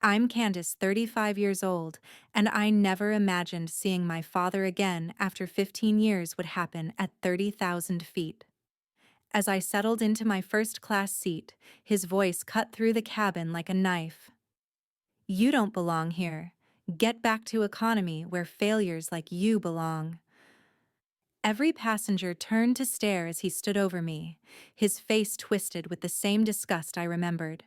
I'm Candace, 35 years old, and I never imagined seeing my father again after 15 years would happen at 30,000 feet. As I settled into my first class seat, his voice cut through the cabin like a knife. You don't belong here. Get back to economy where failures like you belong. Every passenger turned to stare as he stood over me, his face twisted with the same disgust I remembered.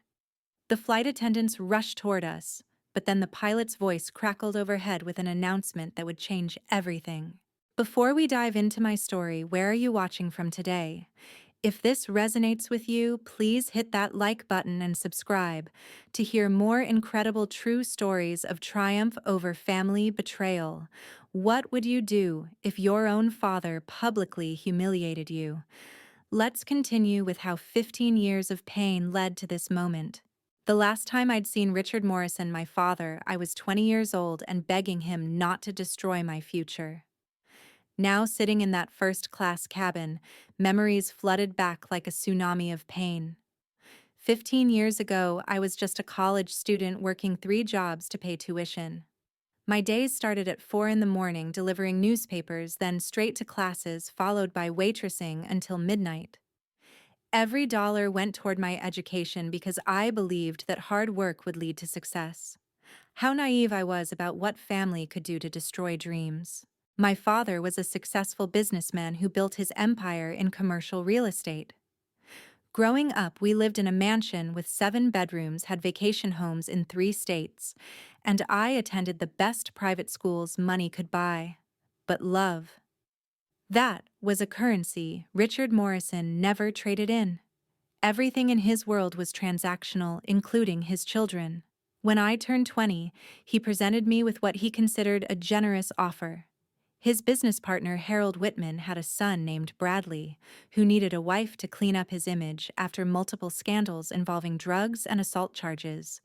The flight attendants rushed toward us, but then the pilot's voice crackled overhead with an announcement that would change everything. Before we dive into my story, where are you watching from today? If this resonates with you, please hit that like button and subscribe to hear more incredible true stories of triumph over family betrayal. What would you do if your own father publicly humiliated you? Let's continue with how 15 years of pain led to this moment. The last time I'd seen Richard Morrison, my father, I was 20 years old and begging him not to destroy my future. Now sitting in that first-class cabin, memories flooded back like a tsunami of pain. 15 years ago, I was just a college student working 3 jobs to pay tuition. My days started at 4 in the morning delivering newspapers, then straight to classes, followed by waitressing until midnight. Every dollar went toward my education because I believed that hard work would lead to success. How naive I was about what family could do to destroy dreams. My father was a successful businessman who built his empire in commercial real estate. Growing up, we lived in a mansion with 7 bedrooms, had vacation homes in 3 states, and I attended the best private schools money could buy. But love, that was a currency Richard Morrison never traded in. Everything in his world was transactional, including his children. When I turned 20, he presented me with what he considered a generous offer. His business partner, Harold Whitman, had a son named Bradley, who needed a wife to clean up his image after multiple scandals involving drugs and assault charges.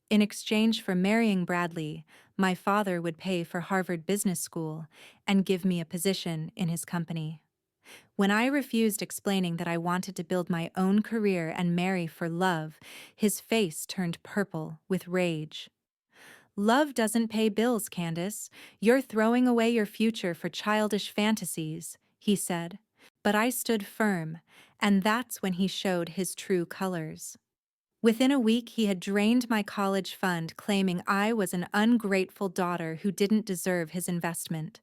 In exchange for marrying Bradley, my father would pay for Harvard Business School and give me a position in his company. When I refused, explaining that I wanted to build my own career and marry for love, his face turned purple with rage. Love doesn't pay bills, Candace. You're throwing away your future for childish fantasies, he said. But I stood firm, and that's when he showed his true colors. Within a week, he had drained my college fund, claiming I was an ungrateful daughter who didn't deserve his investment.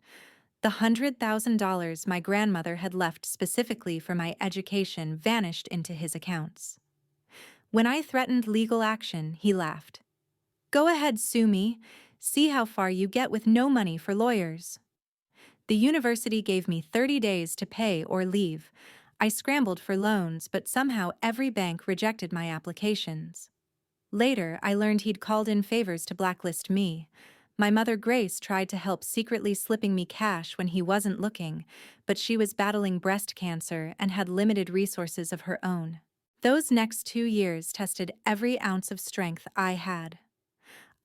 The $100,000 my grandmother had left specifically for my education vanished into his accounts. When I threatened legal action, he laughed. Go ahead, sue me. See how far you get with no money for lawyers. The university gave me 30 days to pay or leave. I scrambled for loans, but somehow every bank rejected my applications. Later, I learned he'd called in favors to blacklist me. My mother Grace tried to help, secretly slipping me cash when he wasn't looking, but she was battling breast cancer and had limited resources of her own. Those next 2 years tested every ounce of strength I had.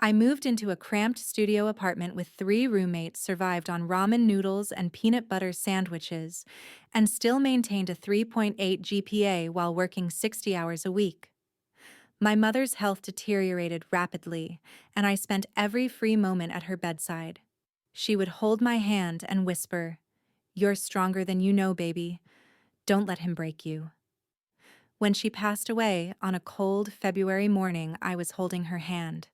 I moved into a cramped studio apartment with 3 roommates, survived on ramen noodles and peanut butter sandwiches, and still maintained a 3.8 GPA while working 60 hours a week. My mother's health deteriorated rapidly, and I spent every free moment at her bedside. She would hold my hand and whisper, "You're stronger than you know, baby. Don't let him break you." When she passed away on a cold February morning, I was holding her hand.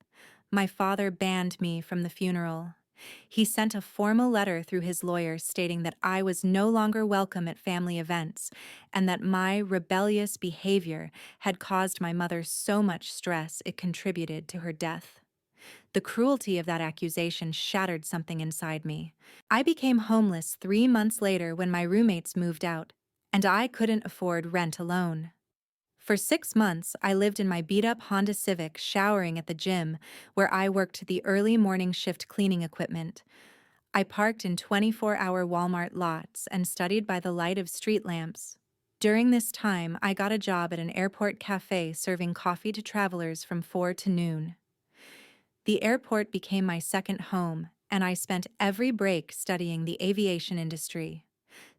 My father banned me from the funeral. He sent a formal letter through his lawyer stating that I was no longer welcome at family events and that my rebellious behavior had caused my mother so much stress it contributed to her death. The cruelty of that accusation shattered something inside me. I became homeless 3 months later when my roommates moved out, and I couldn't afford rent alone. For 6 months, I lived in my beat-up Honda Civic, showering at the gym, where I worked the early morning shift cleaning equipment. I parked in 24-hour Walmart lots and studied by the light of street lamps. During this time, I got a job at an airport cafe serving coffee to travelers from 4 to noon. The airport became my second home, and I spent every break studying the aviation industry.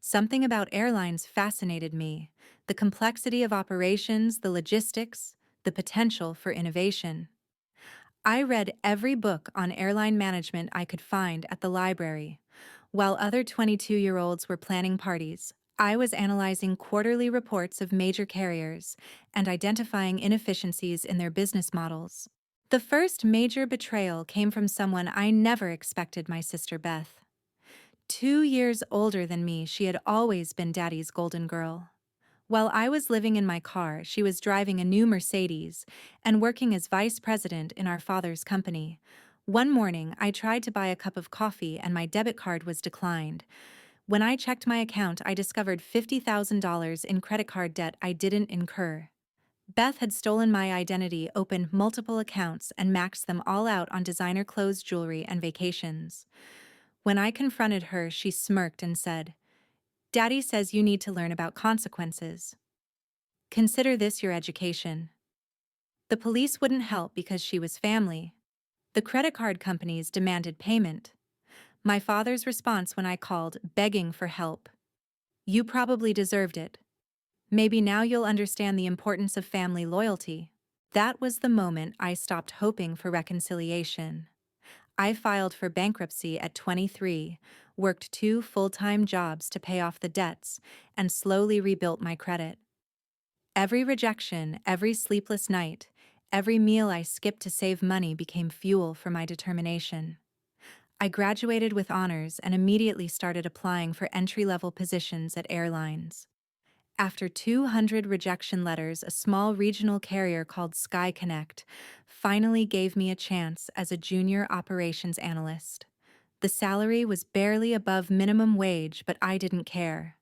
Something about airlines fascinated me: the complexity of operations, the logistics, the potential for innovation. I read every book on airline management I could find at the library. While other 22-year-olds were planning parties, I was analyzing quarterly reports of major carriers and identifying inefficiencies in their business models. The first major betrayal came from someone I never expected: my sister Beth. 2 years older than me, she had always been Daddy's golden girl. While I was living in my car, she was driving a new Mercedes and working as vice president in our father's company. One morning, I tried to buy a cup of coffee and my debit card was declined. When I checked my account, I discovered $50,000 in credit card debt I didn't incur. Beth had stolen my identity, opened multiple accounts, and maxed them all out on designer clothes, jewelry, and vacations. When I confronted her, she smirked and said, "Daddy says you need to learn about consequences. Consider this your education." The police wouldn't help because she was family. The credit card companies demanded payment. My father's response when I called, begging for help: "You probably deserved it. Maybe now you'll understand the importance of family loyalty." That was the moment I stopped hoping for reconciliation. I filed for bankruptcy at 23, worked 2 full-time jobs to pay off the debts, and slowly rebuilt my credit. Every rejection, every sleepless night, every meal I skipped to save money became fuel for my determination. I graduated with honors and immediately started applying for entry-level positions at airlines. After 200 rejection letters, a small regional carrier called Sky Connect finally gave me a chance as a junior operations analyst. The salary was barely above minimum wage, but I didn't care.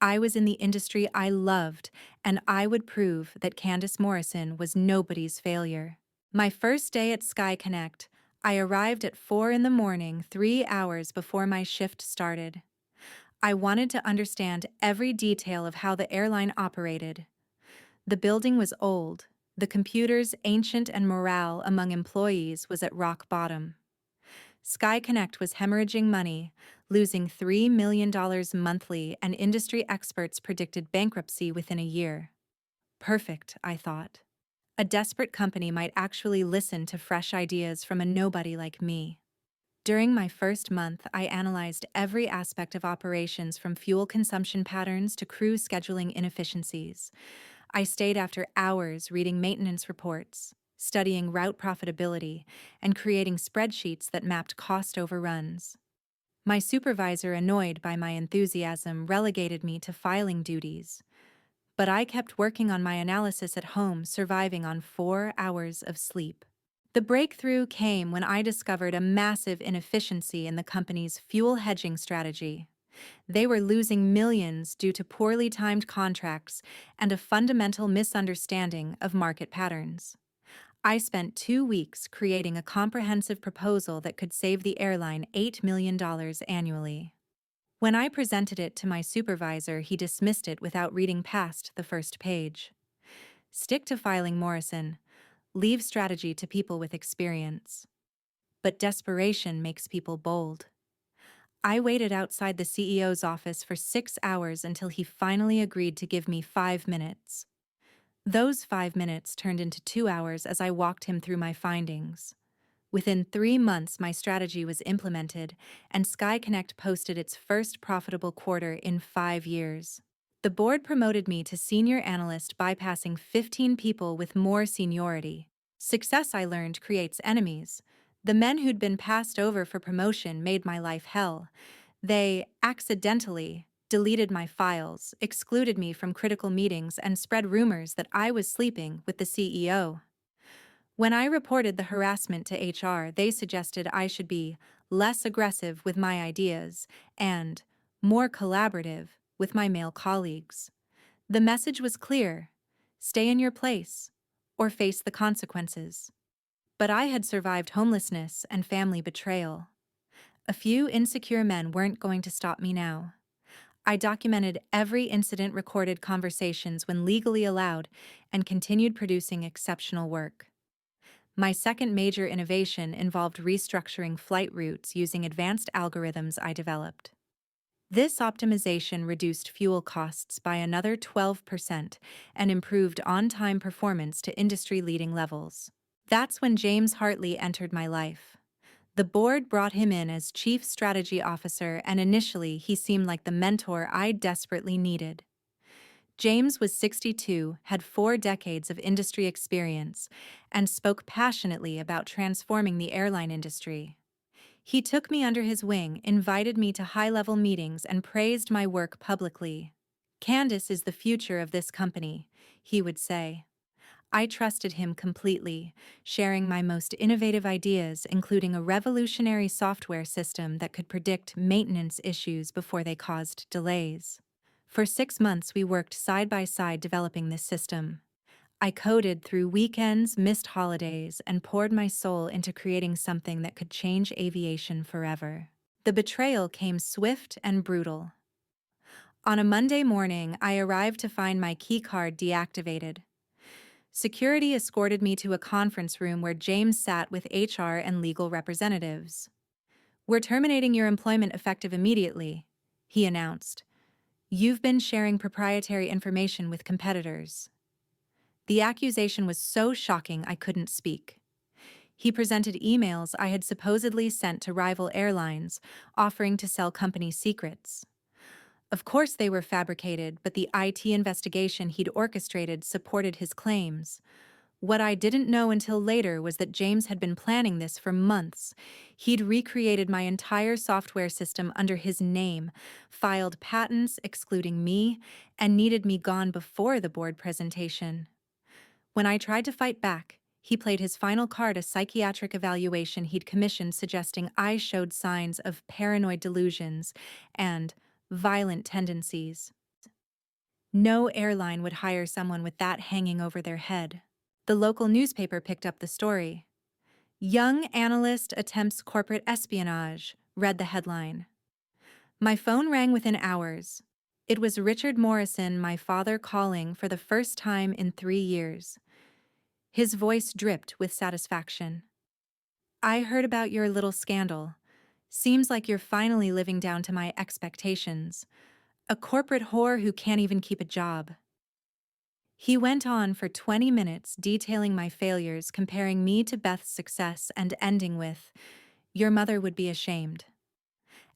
I was in the industry I loved, and I would prove that Candace Morrison was nobody's failure. My first day at Sky Connect, I arrived at 4 in the morning, 3 hours before my shift started. I wanted to understand every detail of how the airline operated. The building was old, the computers ancient, and morale among employees was at rock bottom. Sky Connect was hemorrhaging money, losing $3 million monthly, and industry experts predicted bankruptcy within a year. Perfect, I thought. A desperate company might actually listen to fresh ideas from a nobody like me. During my first month, I analyzed every aspect of operations, from fuel consumption patterns to crew scheduling inefficiencies. I stayed after hours reading maintenance reports, studying route profitability, and creating spreadsheets that mapped cost overruns. My supervisor, annoyed by my enthusiasm, relegated me to filing duties. But I kept working on my analysis at home, surviving on 4 hours of sleep. The breakthrough came when I discovered a massive inefficiency in the company's fuel hedging strategy. They were losing millions due to poorly timed contracts and a fundamental misunderstanding of market patterns. I spent 2 weeks creating a comprehensive proposal that could save the airline $8 million annually. When I presented it to my supervisor, he dismissed it without reading past the first page. Stick to filing, Morrison. Leave strategy to people with experience. But desperation makes people bold. I waited outside the CEO's office for 6 hours until he finally agreed to give me 5 minutes. Those 5 minutes turned into 2 hours as I walked him through my findings. Within 3 months, my strategy was implemented, and Sky Connect posted its first profitable quarter in 5 years. The board promoted me to senior analyst, bypassing 15 people with more seniority. Success, I learned, creates enemies. The men who'd been passed over for promotion made my life hell. They accidentally deleted my files, excluded me from critical meetings, and spread rumors that I was sleeping with the CEO. When I reported the harassment to HR, they suggested I should be less aggressive with my ideas and more collaborative with my male colleagues. The message was clear: stay in your place or face the consequences. But I had survived homelessness and family betrayal. A few insecure men weren't going to stop me now. I documented every incident, recorded conversations when legally allowed, and continued producing exceptional work. My second major innovation involved restructuring flight routes using advanced algorithms I developed. This optimization reduced fuel costs by another 12% and improved on-time performance to industry-leading levels. That's when James Hartley entered my life. The board brought him in as Chief Strategy Officer, and initially he seemed like the mentor I desperately needed. James was 62, had 4 decades of industry experience, and spoke passionately about transforming the airline industry. He took me under his wing, invited me to high-level meetings, and praised my work publicly. "Candace is the future of this company," he would say. I trusted him completely, sharing my most innovative ideas, including a revolutionary software system that could predict maintenance issues before they caused delays. For 6 months, we worked side by side developing this system. I coded through weekends, missed holidays, and poured my soul into creating something that could change aviation forever. The betrayal came swift and brutal. On a Monday morning, I arrived to find my keycard deactivated. Security escorted me to a conference room where James sat with HR and legal representatives. "We're terminating your employment effective immediately," he announced. "You've been sharing proprietary information with competitors." The accusation was so shocking I couldn't speak. He presented emails I had supposedly sent to rival airlines, offering to sell company secrets. Of course they were fabricated, but the IT investigation he'd orchestrated supported his claims. What I didn't know until later was that James had been planning this for months. He'd recreated my entire software system under his name, filed patents excluding me, and needed me gone before the board presentation. When I tried to fight back, he played his final card, a psychiatric evaluation he'd commissioned suggesting I showed signs of paranoid delusions and violent tendencies. No airline would hire someone with that hanging over their head. The local newspaper picked up the story. "Young analyst attempts corporate espionage," read the headline. My phone rang within hours. It was Richard Morrison, my father, calling for the first time in 3 years. His voice dripped with satisfaction. "I heard about your little scandal. Seems like you're finally living down to my expectations. A corporate whore who can't even keep a job." He went on for 20 minutes detailing my failures, comparing me to Beth's success, and ending with, "Your mother would be ashamed."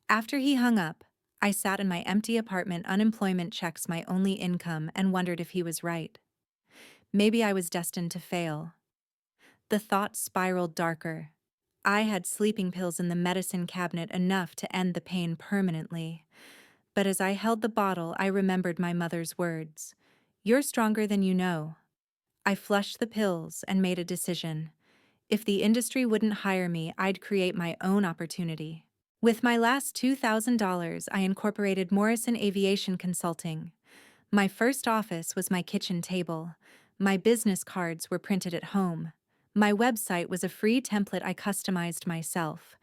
After he hung up, I sat in my empty apartment, unemployment checks my only income, and wondered if he was right. Maybe I was destined to fail. The thought spiraled darker. I had sleeping pills in the medicine cabinet, enough to end the pain permanently. But as I held the bottle, I remembered my mother's words. "You're stronger than you know." I flushed the pills and made a decision. If the industry wouldn't hire me, I'd create my own opportunity. With my last $2,000, I incorporated Morrison Aviation Consulting. My first office was my kitchen table. My business cards were printed at home. My website was a free template I customized myself.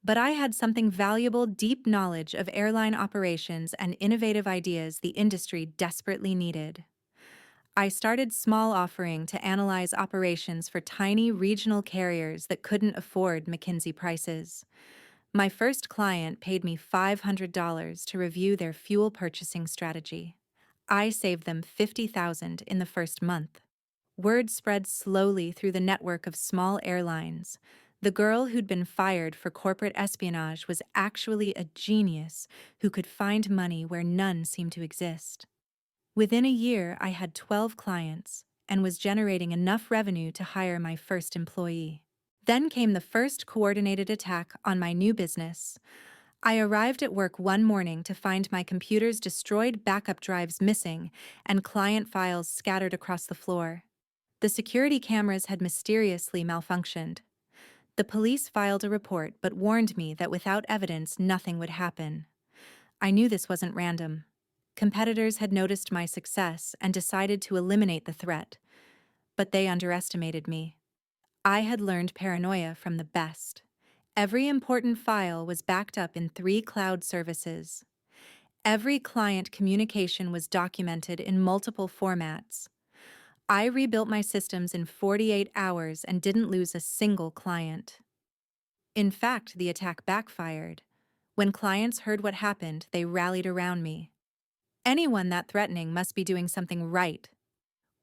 But I had something valuable: deep knowledge of airline operations and innovative ideas the industry desperately needed. I started small, offering to analyze operations for tiny regional carriers that couldn't afford McKinsey prices. My first client paid me $500 to review their fuel purchasing strategy. I saved them $50,000 in the first month. Word spread slowly through the network of small airlines. The girl who'd been fired for corporate espionage was actually a genius who could find money where none seemed to exist. Within a year, I had 12 clients and was generating enough revenue to hire my first employee. Then came the first coordinated attack on my new business. I arrived at work one morning to find my computers destroyed, backup drives missing, and client files scattered across the floor. The security cameras had mysteriously malfunctioned. The police filed a report but warned me that without evidence, nothing would happen. I knew this wasn't random. Competitors had noticed my success and decided to eliminate the threat. But they underestimated me. I had learned paranoia from the best. Every important file was backed up in 3 cloud services. Every client communication was documented in multiple formats. I rebuilt my systems in 48 hours and didn't lose a single client. In fact, the attack backfired. When clients heard what happened, they rallied around me. "Anyone that threatening must be doing something right,"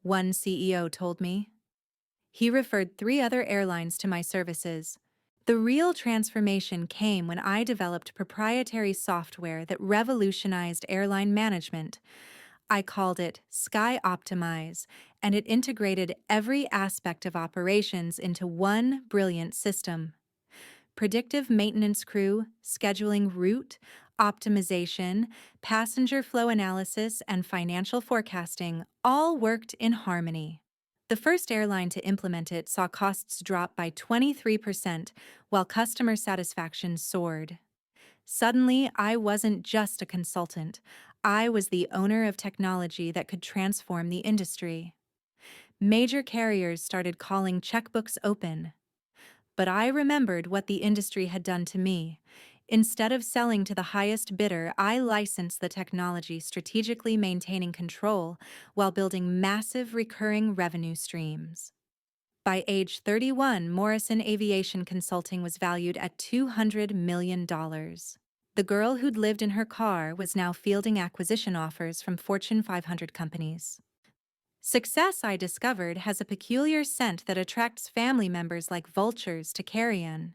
one CEO told me. He referred 3 other airlines to my services. The real transformation came when I developed proprietary software that revolutionized airline management. I called it Sky Optimize, and it integrated every aspect of operations into one brilliant system. Predictive maintenance crew, scheduling route, optimization, passenger flow analysis, and financial forecasting all worked in harmony. The first airline to implement it saw costs drop by 23%, while customer satisfaction soared. Suddenly, I wasn't just a consultant. I was the owner of technology that could transform the industry. Major carriers started calling checkbooks open. But I remembered what the industry had done to me. Instead of selling to the highest bidder, I licensed the technology, strategically maintaining control while building massive recurring revenue streams. By age 31, Morrison Aviation Consulting was valued at $200 million. The girl who'd lived in her car was now fielding acquisition offers from Fortune 500 companies. Success, I discovered, has a peculiar scent that attracts family members like vultures to carrion.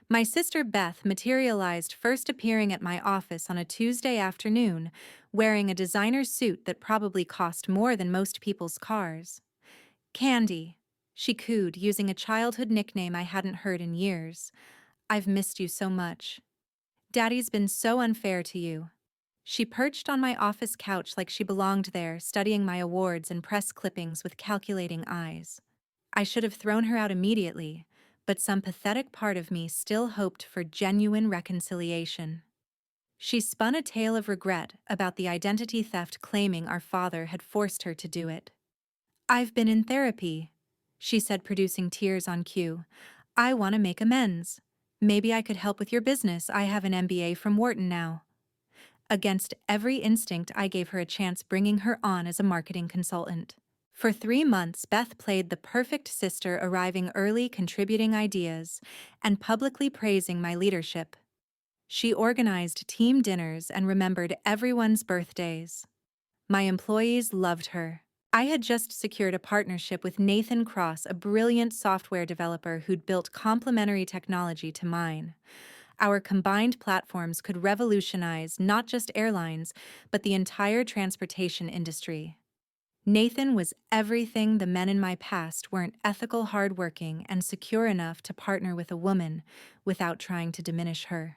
My sister Beth materialized, first appearing at my office on a Tuesday afternoon, wearing a designer suit that probably cost more than most people's cars. "Candy," she cooed, using a childhood nickname I hadn't heard in years. "I've missed you so much. Daddy's been so unfair to you." She perched on my office couch like she belonged there, studying my awards and press clippings with calculating eyes. I should have thrown her out immediately, but some pathetic part of me still hoped for genuine reconciliation. She spun a tale of regret about the identity theft, claiming our father had forced her to do it. "I've been in therapy," she said, producing tears on cue. "I want to make amends. Maybe I could help with your business. I have an MBA from Wharton now." Against every instinct, I gave her a chance, bringing her on as a marketing consultant. For 3 months, Beth played the perfect sister, arriving early, contributing ideas, and publicly praising my leadership. She organized team dinners and remembered everyone's birthdays. My employees loved her. I had just secured a partnership with Nathan Cross, a brilliant software developer who'd built complementary technology to mine. Our combined platforms could revolutionize not just airlines, but the entire transportation industry. Nathan was everything the men in my past weren't: ethical, hardworking, and secure enough to partner with a woman without trying to diminish her.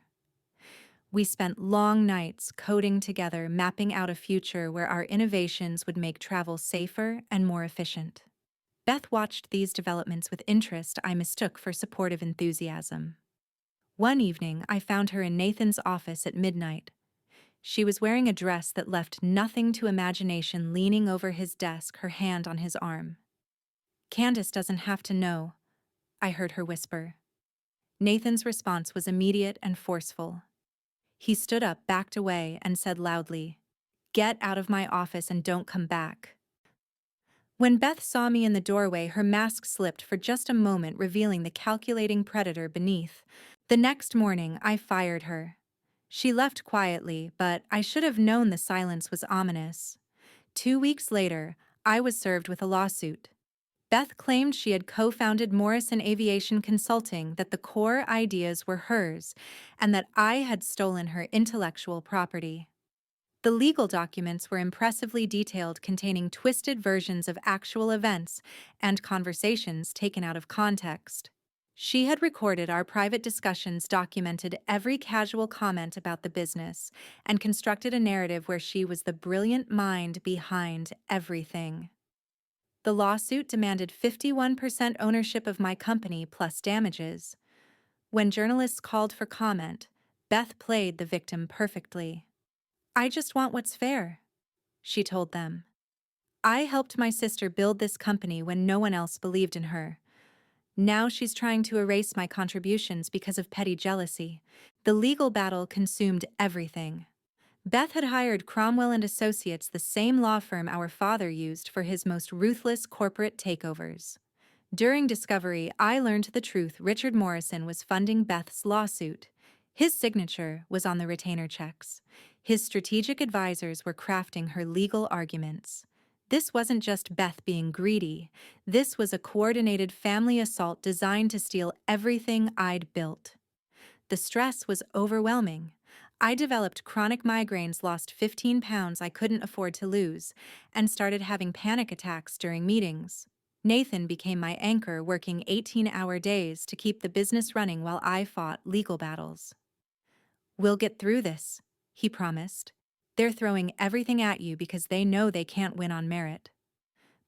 We spent long nights coding together, mapping out a future where our innovations would make travel safer and more efficient. Beth watched these developments with interest I mistook for supportive enthusiasm. One evening, I found her in Nathan's office at midnight. She was wearing a dress that left nothing to imagination, leaning over his desk, her hand on his arm. "Candace doesn't have to know," I heard her whisper. Nathan's response was immediate and forceful. He stood up, backed away, and said loudly, "Get out of my office and don't come back." When Beth saw me in the doorway, her mask slipped for just a moment, revealing the calculating predator beneath. The next morning, I fired her. She left quietly, but I should have known the silence was ominous. 2 weeks later, I was served with a lawsuit. Beth claimed she had co-founded Morrison Aviation Consulting, that the core ideas were hers, and that I had stolen her intellectual property. The legal documents were impressively detailed, containing twisted versions of actual events and conversations taken out of context. She had recorded our private discussions, documented every casual comment about the business, and constructed a narrative where she was the brilliant mind behind everything. The lawsuit demanded 51% ownership of my company plus damages. When journalists called for comment, Beth played the victim perfectly. "I just want what's fair," she told them. "I helped my sister build this company when no one else believed in her. Now she's trying to erase my contributions because of petty jealousy." The legal battle consumed everything. Beth had hired Cromwell and Associates, the same law firm our father used for his most ruthless corporate takeovers. During discovery, I learned the truth: Richard Morrison was funding Beth's lawsuit. His signature was on the retainer checks. His strategic advisors were crafting her legal arguments. This wasn't just Beth being greedy, this was a coordinated family assault designed to steal everything I'd built. The stress was overwhelming. I developed chronic migraines, lost 15 pounds I couldn't afford to lose, and started having panic attacks during meetings. Nathan became my anchor, working 18-hour days to keep the business running while I fought legal battles. "We'll get through this," he promised. "They're throwing everything at you because they know they can't win on merit."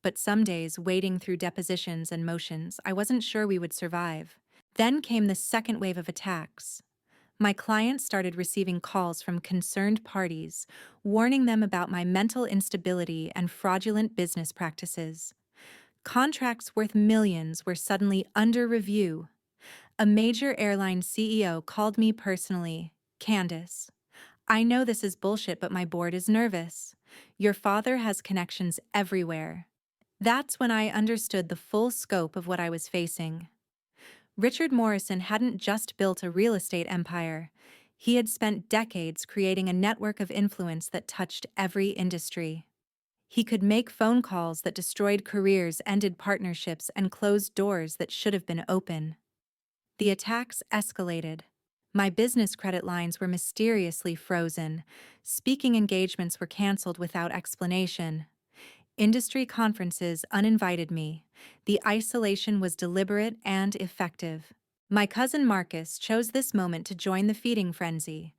But some days, wading through depositions and motions, I wasn't sure we would survive. Then came the second wave of attacks. My clients started receiving calls from concerned parties, warning them about my mental instability and fraudulent business practices. Contracts worth millions were suddenly under review. A major airline CEO called me personally. "Candace, I know this is bullshit, but my board is nervous. Your father has connections everywhere." That's when I understood the full scope of what I was facing. Richard Morrison hadn't just built a real estate empire. He had spent decades creating a network of influence that touched every industry. He could make phone calls that destroyed careers, ended partnerships, and closed doors that should have been open. The attacks escalated. My business credit lines were mysteriously frozen. Speaking engagements were canceled without explanation. Industry conferences uninvited me. The isolation was deliberate and effective. My cousin Marcus chose this moment to join the feeding frenzy.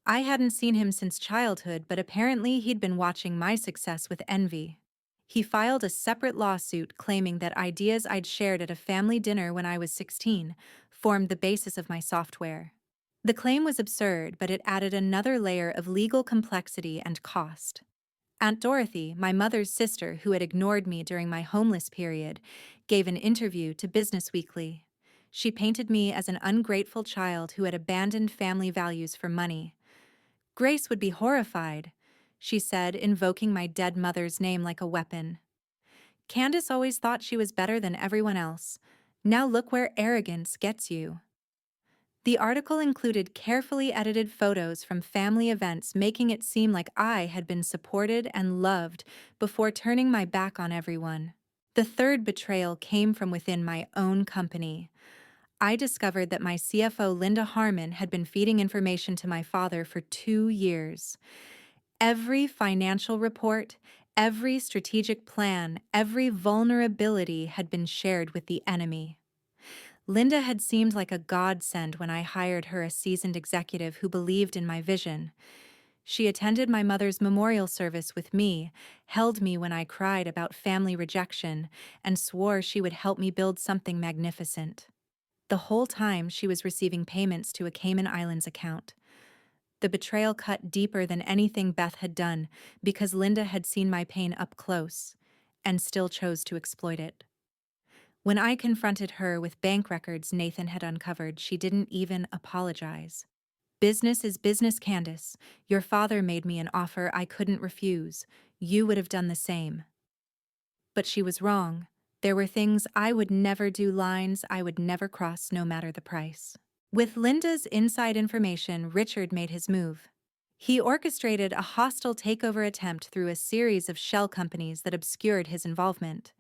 I hadn't seen him since childhood, but apparently he'd been watching my success with envy. He filed a separate lawsuit claiming that ideas I'd shared at a family dinner when I was 16 formed the basis of my software. The claim was absurd, but it added another layer of legal complexity and cost. Aunt Dorothy, my mother's sister who had ignored me during my homeless period, gave an interview to Business Weekly. She painted me as an ungrateful child who had abandoned family values for money. "Grace would be horrified," she said, invoking my dead mother's name like a weapon. "Candace always thought she was better than everyone else. Now look where arrogance gets you." The article included carefully edited photos from family events, making it seem like I had been supported and loved before turning my back on everyone. The third betrayal came from within my own company. I discovered that my CFO, Linda Harmon, had been feeding information to my father for 2 years. Every financial report, every strategic plan, every vulnerability had been shared with the enemy. Linda had seemed like a godsend when I hired her, a seasoned executive who believed in my vision. She attended my mother's memorial service with me, held me when I cried about family rejection, and swore she would help me build something magnificent. The whole time she was receiving payments to a Cayman Islands account. The betrayal cut deeper than anything Beth had done because Linda had seen my pain up close and still chose to exploit it. When I confronted her with bank records Nathan had uncovered, she didn't even apologize. "Business is business, Candace. Your father made me an offer I couldn't refuse. You would have done the same." But she was wrong. There were things I would never do, lines I would never cross, no matter the price. With Linda's inside information, Richard made his move. He orchestrated a hostile takeover attempt through a series of shell companies that obscured his involvement.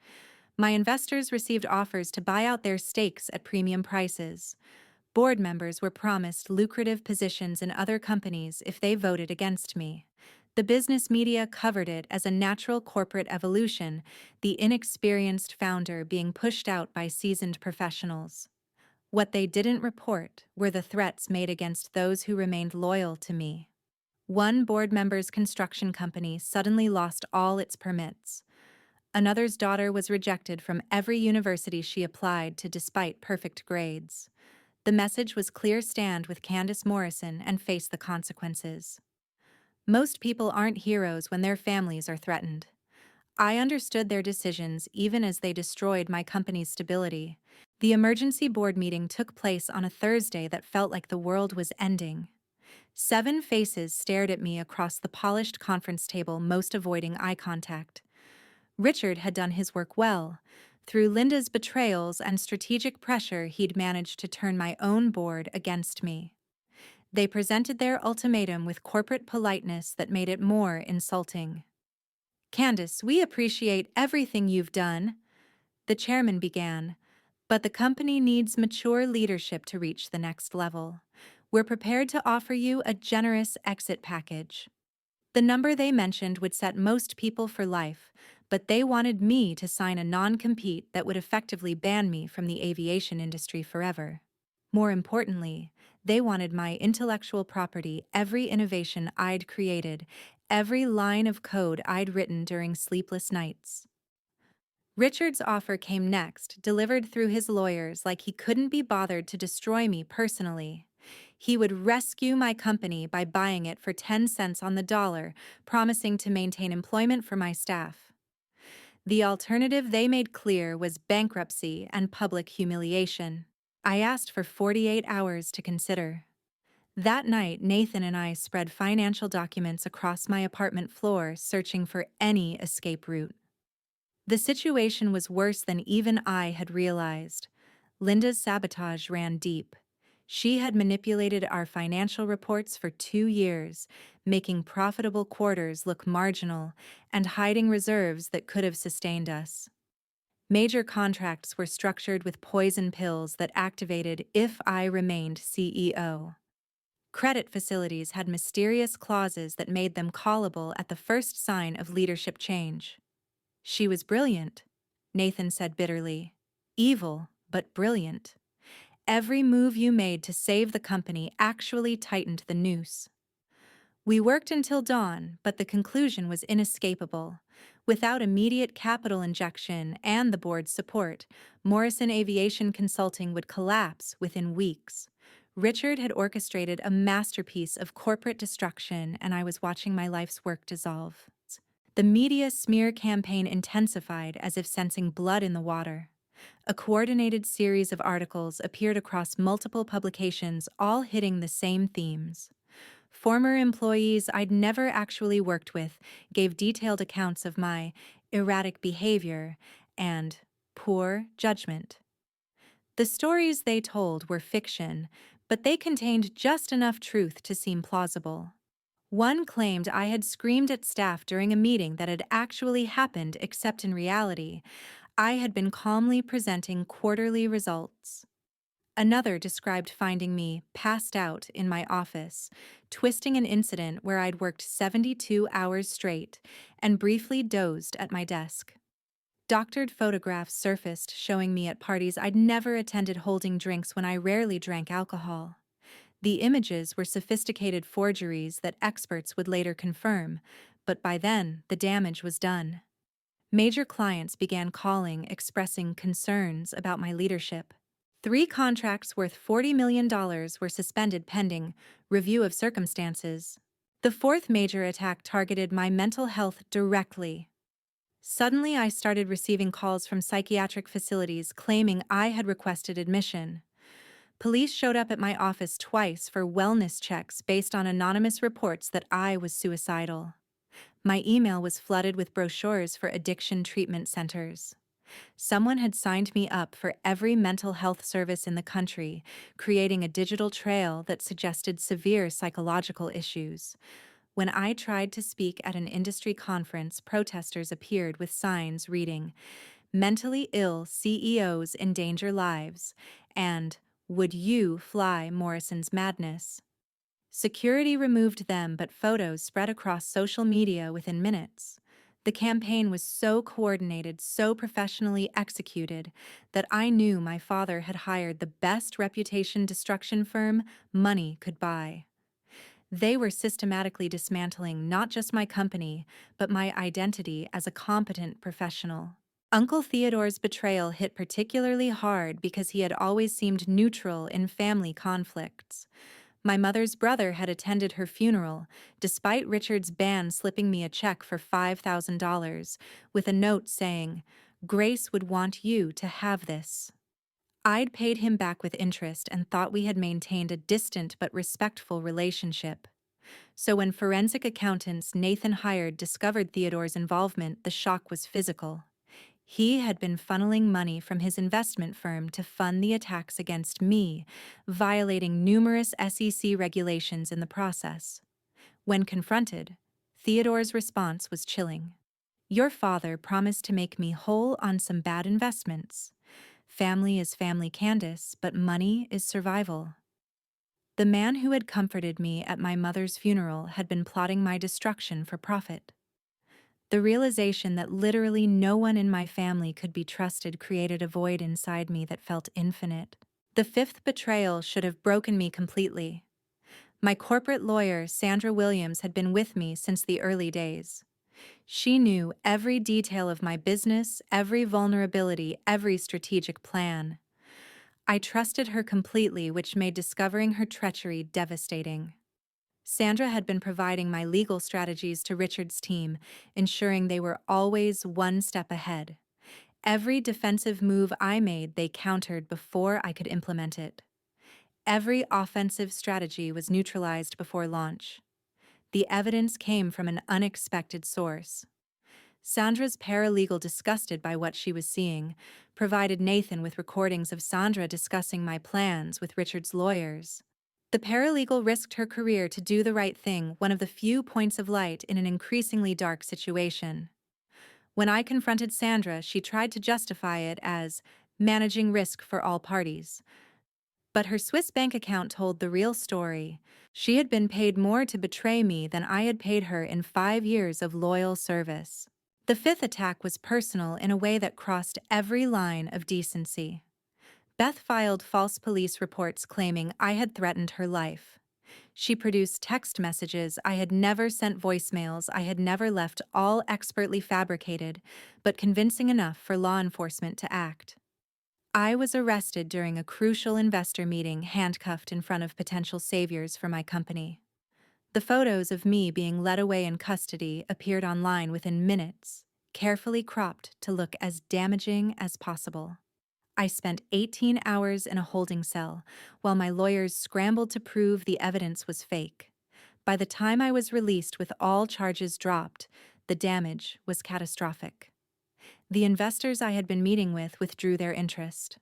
My investors received offers to buy out their stakes at premium prices. Board members were promised lucrative positions in other companies if they voted against me. The business media covered it as a natural corporate evolution, the inexperienced founder being pushed out by seasoned professionals. What they didn't report were the threats made against those who remained loyal to me. One board member's construction company suddenly lost all its permits. Another's daughter was rejected from every university she applied to despite perfect grades. The message was clear: stand with Candace Morrison and face the consequences. Most people aren't heroes when their families are threatened. I understood their decisions even as they destroyed my company's stability. The emergency board meeting took place on a Thursday that felt like the world was ending. 7 faces stared at me across the polished conference table, most avoiding eye contact. Richard had done his work well. Through Linda's betrayals and strategic pressure, he'd managed to turn my own board against me. They presented their ultimatum with corporate politeness that made it more insulting. Candace, we appreciate everything you've done, the chairman began, but the company needs mature leadership to reach the next level. We're prepared to offer you a generous exit package. The number they mentioned would set most people for life, but they wanted me to sign a non-compete that would effectively ban me from the aviation industry forever. More importantly, they wanted my intellectual property, every innovation I'd created, every line of code I'd written during sleepless nights. Richard's offer came next, delivered through his lawyers like he couldn't be bothered to destroy me personally. He would rescue my company by buying it for 10 cents on the dollar, promising to maintain employment for my staff. The alternative they made clear was bankruptcy and public humiliation. I asked for 48 hours to consider. That night, Nathan and I spread financial documents across my apartment floor, searching for any escape route. The situation was worse than even I had realized. Linda's sabotage ran deep. She had manipulated our financial reports for 2 years, making profitable quarters look marginal and hiding reserves that could have sustained us. Major contracts were structured with poison pills that activated if I remained CEO. Credit facilities had mysterious clauses that made them callable at the first sign of leadership change. She was brilliant, Nathan said bitterly. Evil, but brilliant. Every move you made to save the company actually tightened the noose. We worked until dawn, but the conclusion was inescapable. Without immediate capital injection and the board's support, Morrison Aviation Consulting would collapse within weeks. Richard had orchestrated a masterpiece of corporate destruction, and I was watching my life's work dissolve. The media smear campaign intensified as if sensing blood in the water. A coordinated series of articles appeared across multiple publications, all hitting the same themes. Former employees I'd never actually worked with gave detailed accounts of my erratic behavior and poor judgment. The stories they told were fiction, but they contained just enough truth to seem plausible. One claimed I had screamed at staff during a meeting that had actually happened, except in reality, I had been calmly presenting quarterly results. Another described finding me passed out in my office, twisting an incident where I'd worked 72 hours straight and briefly dozed at my desk. Doctored photographs surfaced showing me at parties I'd never attended holding drinks when I rarely drank alcohol. The images were sophisticated forgeries that experts would later confirm, but by then the damage was done. Major clients began calling, expressing concerns about my leadership. 3 contracts worth $40 million were suspended pending review of circumstances. The 4th major attack targeted my mental health directly. Suddenly, I started receiving calls from psychiatric facilities claiming I had requested admission. Police showed up at my office twice for wellness checks based on anonymous reports that I was suicidal. My email was flooded with brochures for addiction treatment centers. Someone had signed me up for every mental health service in the country, creating a digital trail that suggested severe psychological issues. When I tried to speak at an industry conference, protesters appeared with signs reading, "Mentally ill CEOs endanger lives," and "Would you fly Morrison's madness?" Security removed them, but photos spread across social media within minutes. The campaign was so coordinated, so professionally executed, that I knew my father had hired the best reputation destruction firm money could buy. They were systematically dismantling not just my company, but my identity as a competent professional. Uncle Theodore's betrayal hit particularly hard because he had always seemed neutral in family conflicts. My mother's brother had attended her funeral, despite Richard's ban slipping me a check for $5,000, with a note saying, "Grace would want you to have this." I'd paid him back with interest and thought we had maintained a distant but respectful relationship. So when forensic accountants Nathan hired discovered Theodore's involvement, the shock was physical. He had been funneling money from his investment firm to fund the attacks against me, violating numerous SEC regulations in the process. When confronted, Theodore's response was chilling. Your father promised to make me whole on some bad investments. Family is family, Candace, but money is survival. The man who had comforted me at my mother's funeral had been plotting my destruction for profit. The realization that literally no one in my family could be trusted created a void inside me that felt infinite. The fifth betrayal should have broken me completely. My corporate lawyer, Sandra Williams, had been with me since the early days. She knew every detail of my business, every vulnerability, every strategic plan. I trusted her completely, which made discovering her treachery devastating. Sandra had been providing my legal strategies to Richard's team, ensuring they were always one step ahead. Every defensive move I made, they countered before I could implement it. Every offensive strategy was neutralized before launch. The evidence came from an unexpected source. Sandra's paralegal, disgusted by what she was seeing, provided Nathan with recordings of Sandra discussing my plans with Richard's lawyers. The paralegal risked her career to do the right thing, one of the few points of light in an increasingly dark situation. When I confronted Sandra, she tried to justify it as managing risk for all parties. But her Swiss bank account told the real story. She had been paid more to betray me than I had paid her in 5 years of loyal service. The fifth attack was personal in a way that crossed every line of decency. Beth filed false police reports claiming I had threatened her life. She produced text messages I had never sent, voicemails I had never left, all expertly fabricated, but convincing enough for law enforcement to act. I was arrested during a crucial investor meeting, handcuffed in front of potential saviors for my company. The photos of me being led away in custody appeared online within minutes, carefully cropped to look as damaging as possible. I spent 18 hours in a holding cell while my lawyers scrambled to prove the evidence was fake. By the time I was released with all charges dropped, the damage was catastrophic. The investors I had been meeting with withdrew their interest.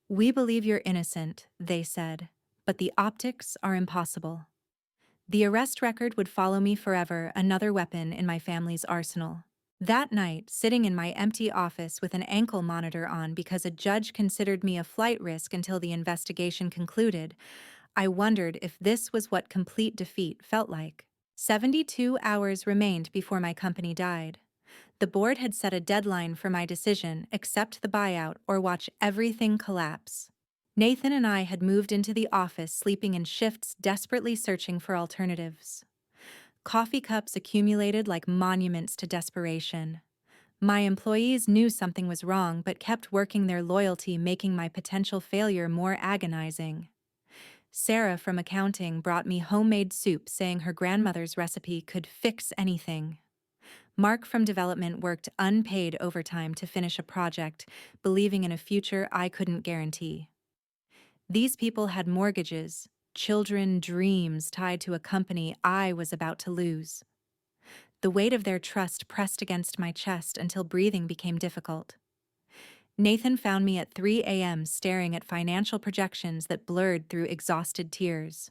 "We believe you're innocent," they said, "but the optics are impossible." The arrest record would follow me forever, another weapon in my family's arsenal. That night, sitting in my empty office with an ankle monitor on because a judge considered me a flight risk until the investigation concluded, I wondered if this was what complete defeat felt like. 72 hours remained before my company died. The board had set a deadline for my decision: accept the buyout or watch everything collapse. Nathan and I had moved into the office, sleeping in shifts, desperately searching for alternatives. Coffee cups accumulated like monuments to desperation. My employees knew something was wrong but kept working their loyalty, making my potential failure more agonizing. Sarah from accounting brought me homemade soup, saying her grandmother's recipe could fix anything. Mark from development worked unpaid overtime to finish a project, believing in a future I couldn't guarantee. These people had mortgages, children, dreams tied to a company I was about to lose. The weight of their trust pressed against my chest until breathing became difficult. Nathan found me at 3 a.m. staring at financial projections that blurred through exhausted tears.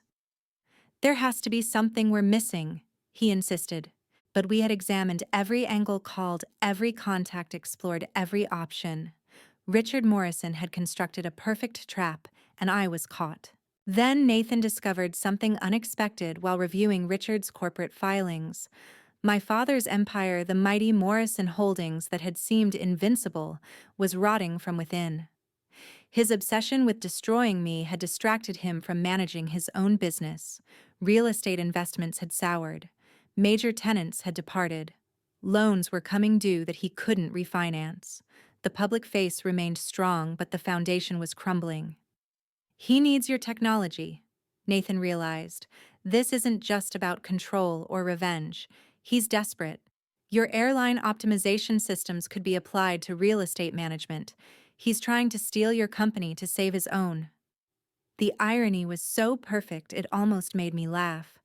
"There has to be something we're missing," he insisted. But we had examined every angle, called every contact, explored every option. Richard Morrison had constructed a perfect trap, and I was caught. Then Nathan discovered something unexpected while reviewing Richard's corporate filings. My father's empire, the mighty Morrison Holdings that had seemed invincible, was rotting from within. His obsession with destroying me had distracted him from managing his own business. Real estate investments had soured. Major tenants had departed. Loans were coming due that he couldn't refinance. The public face remained strong, but the foundation was crumbling. "He needs your technology," Nathan realized. "This isn't just about control or revenge. He's desperate. Your airline optimization systems could be applied to real estate management. He's trying to steal your company to save his own." The irony was so perfect it almost made me laugh.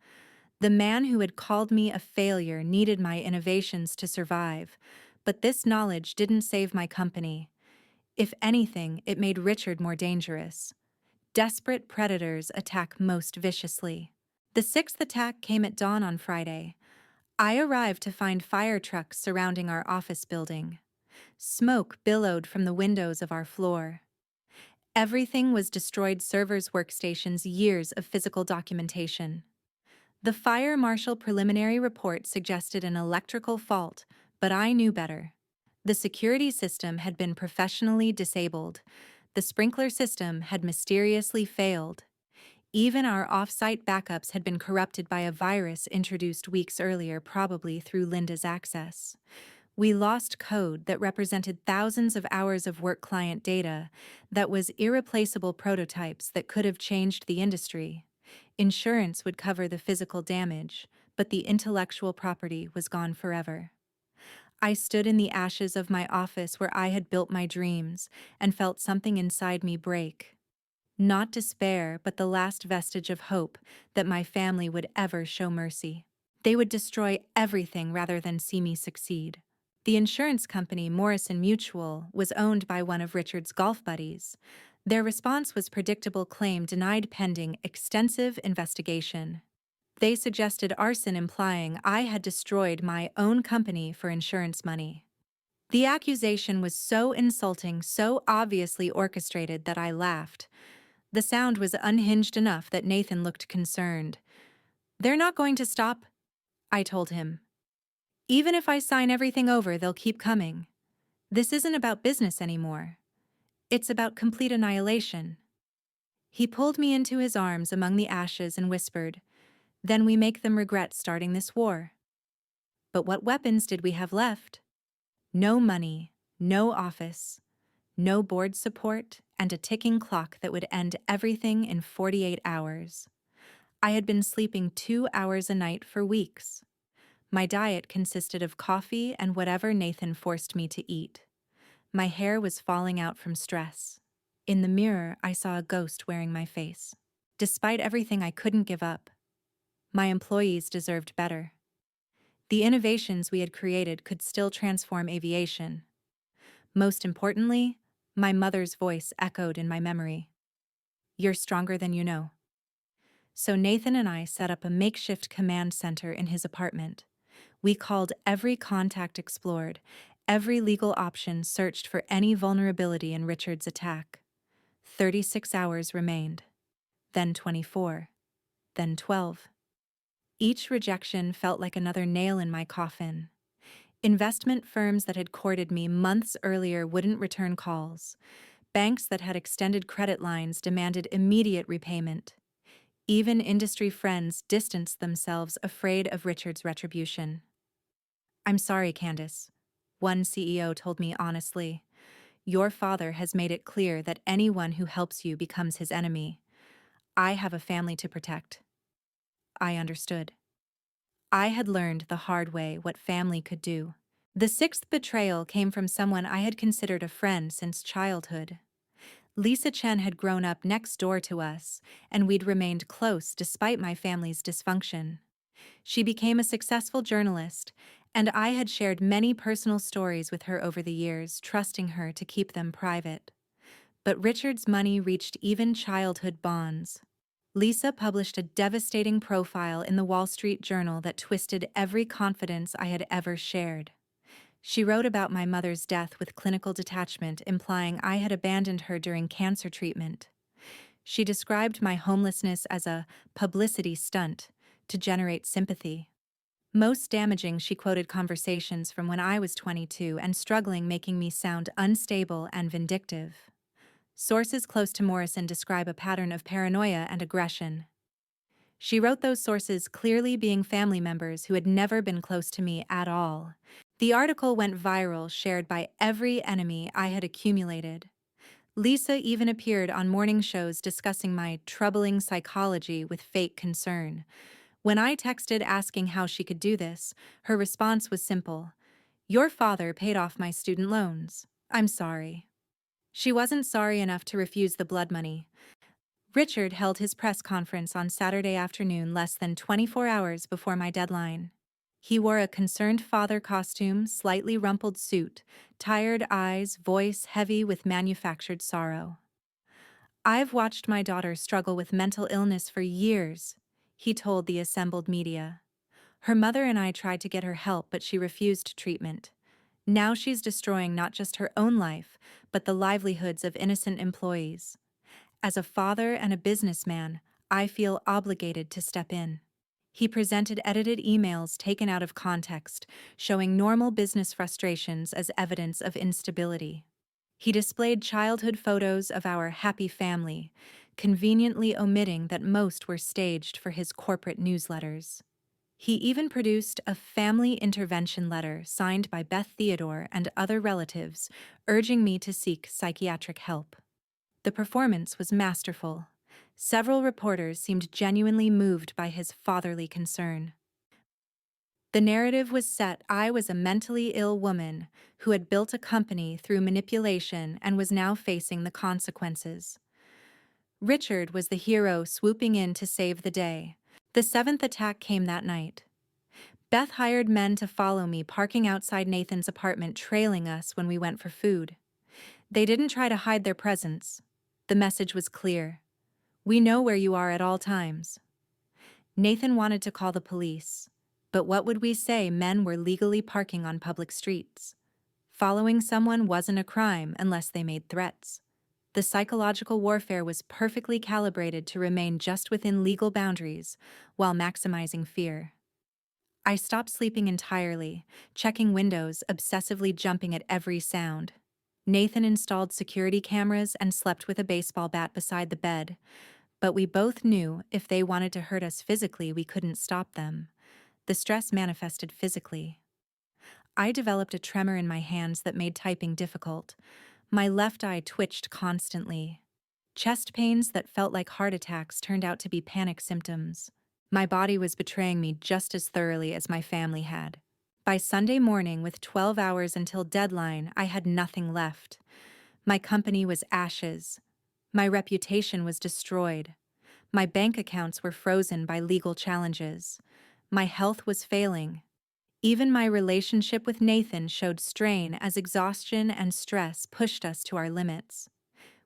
The man who had called me a failure needed my innovations to survive, but this knowledge didn't save my company. If anything, it made Richard more dangerous. Desperate predators attack most viciously. The sixth attack came at dawn on Friday. I arrived to find fire trucks surrounding our office building. Smoke billowed from the windows of our floor. Everything was destroyed: servers, workstations, years of physical documentation. The fire marshal preliminary report suggested an electrical fault, but I knew better. The security system had been professionally disabled. The sprinkler system had mysteriously failed. Even our off-site backups had been corrupted by a virus introduced weeks earlier, probably through Linda's access. We lost code that represented thousands of hours of work client data, that was irreplaceable prototypes that could have changed the industry. Insurance would cover the physical damage, but the intellectual property was gone forever. I stood in the ashes of my office where I had built my dreams and felt something inside me break. Not despair, but the last vestige of hope that my family would ever show mercy. They would destroy everything rather than see me succeed. The insurance company, Morrison Mutual, was owned by one of Richard's golf buddies. Their response was predictable: claim denied pending extensive investigation. They suggested arson, implying I had destroyed my own company for insurance money. The accusation was so insulting, so obviously orchestrated, that I laughed. The sound was unhinged enough that Nathan looked concerned. "They're not going to stop," I told him. "Even if I sign everything over, they'll keep coming. This isn't about business anymore. It's about complete annihilation." He pulled me into his arms among the ashes and whispered, "Then we make them regret starting this war." But what weapons did we have left? No money, no office, no board support, and a ticking clock that would end everything in 48 hours. I had been sleeping 2 hours a night for weeks. My diet consisted of coffee and whatever Nathan forced me to eat. My hair was falling out from stress. In the mirror, I saw a ghost wearing my face. Despite everything, I couldn't give up. My employees deserved better. The innovations we had created could still transform aviation. Most importantly, my mother's voice echoed in my memory. "You're stronger than you know." So Nathan and I set up a makeshift command center in his apartment. We called every contact, explored every legal option, searched for any vulnerability in Richard's attack. 36 hours remained. Then 24. Then 12. Each rejection felt like another nail in my coffin. Investment firms that had courted me months earlier wouldn't return calls. Banks that had extended credit lines demanded immediate repayment. Even industry friends distanced themselves, afraid of Richard's retribution. "I'm sorry, Candace," one CEO told me honestly. "Your father has made it clear that anyone who helps you becomes his enemy. I have a family to protect." I understood. I had learned the hard way what family could do. The sixth betrayal came from someone I had considered a friend since childhood. Lisa Chen had grown up next door to us, and we'd remained close despite my family's dysfunction. She became a successful journalist, and I had shared many personal stories with her over the years, trusting her to keep them private. But Richard's money reached even childhood bonds. Lisa published a devastating profile in the Wall Street Journal that twisted every confidence I had ever shared. She wrote about my mother's death with clinical detachment, implying I had abandoned her during cancer treatment. She described my homelessness as a publicity stunt to generate sympathy. Most damaging, she quoted conversations from when I was 22 and struggling, making me sound unstable and vindictive. Sources close to Morrison describe a pattern of paranoia and aggression. She wrote those sources clearly being family members who had never been close to me at all. The article went viral, shared by every enemy I had accumulated. Lisa even appeared on morning shows discussing my troubling psychology with fake concern. When I texted asking how she could do this, her response was simple: "Your father paid off my student loans. I'm sorry." She wasn't sorry enough to refuse the blood money. Richard held his press conference on Saturday afternoon, less than 24 hours before my deadline. He wore a concerned father costume, slightly rumpled suit, tired eyes, voice heavy with manufactured sorrow. "I've watched my daughter struggle with mental illness for years," he told the assembled media. Her mother and I tried to get her help, but she refused treatment. Now she's destroying not just her own life, but the livelihoods of innocent employees. As a father and a businessman, I feel obligated to step in. He presented edited emails taken out of context, showing normal business frustrations as evidence of instability. He displayed childhood photos of our happy family, conveniently omitting that most were staged for his corporate newsletters. He even produced a family intervention letter signed by Beth Theodore and other relatives, urging me to seek psychiatric help. The performance was masterful. Several reporters seemed genuinely moved by his fatherly concern. The narrative was set I was a mentally ill woman who had built a company through manipulation and was now facing the consequences. Richard was the hero swooping in to save the day. The seventh attack came that night. Beth hired men to follow me, parking outside Nathan's apartment, trailing us when we went for food. They didn't try to hide their presence. The message was clear. We know where you are at all times. Nathan wanted to call the police, but what would we say? Men were legally parking on public streets. Following someone wasn't a crime unless they made threats. The psychological warfare was perfectly calibrated to remain just within legal boundaries while maximizing fear. I stopped sleeping entirely, checking windows, obsessively jumping at every sound. Nathan installed security cameras and slept with a baseball bat beside the bed, but we both knew if they wanted to hurt us physically, we couldn't stop them. The stress manifested physically. I developed a tremor in my hands that made typing difficult. My left eye twitched constantly. Chest pains that felt like heart attacks turned out to be panic symptoms. My body was betraying me just as thoroughly as my family had. By Sunday morning, with 12 hours until deadline, I had nothing left. My company was ashes. My reputation was destroyed. My bank accounts were frozen by legal challenges. My health was failing. Even my relationship with Nathan showed strain as exhaustion and stress pushed us to our limits.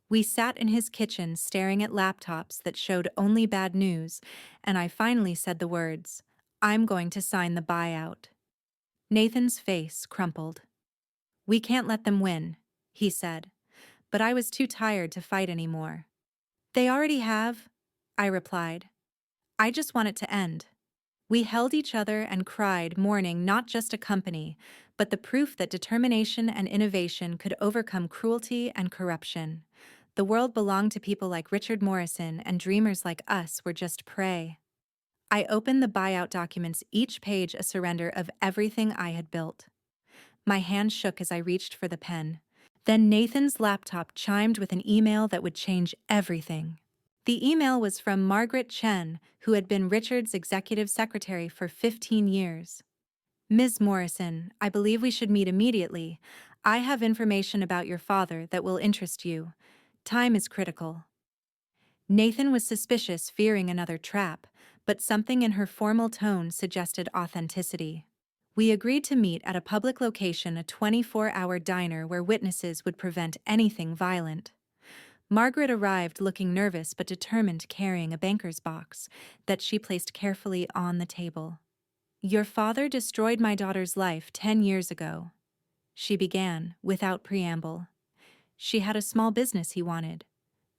We sat in his kitchen staring at laptops that showed only bad news, and I finally said the words, "I'm going to sign the buyout." Nathan's face crumpled. "We can't let them win," he said, but I was too tired to fight anymore. "They already have," I replied. "I just want it to end." We held each other and cried, mourning not just a company, but the proof that determination and innovation could overcome cruelty and corruption. The world belonged to people like Richard Morrison, and dreamers like us were just prey. I opened the buyout documents, each page a surrender of everything I had built. My hand shook as I reached for the pen. Then Nathan's laptop chimed with an email that would change everything. The email was from Margaret Chen, who had been Richard's executive secretary for 15 years. "Ms. Morrison, I believe we should meet immediately. I have information about your father that will interest you. Time is critical." Nathan was suspicious, fearing another trap, but something in her formal tone suggested authenticity. We agreed to meet at a public location, a 24-hour diner where witnesses would prevent anything violent. Margaret arrived looking nervous but determined, carrying a banker's box that she placed carefully on the table. "Your father destroyed my daughter's life 10 years ago," she began, without preamble. She had a small business he wanted.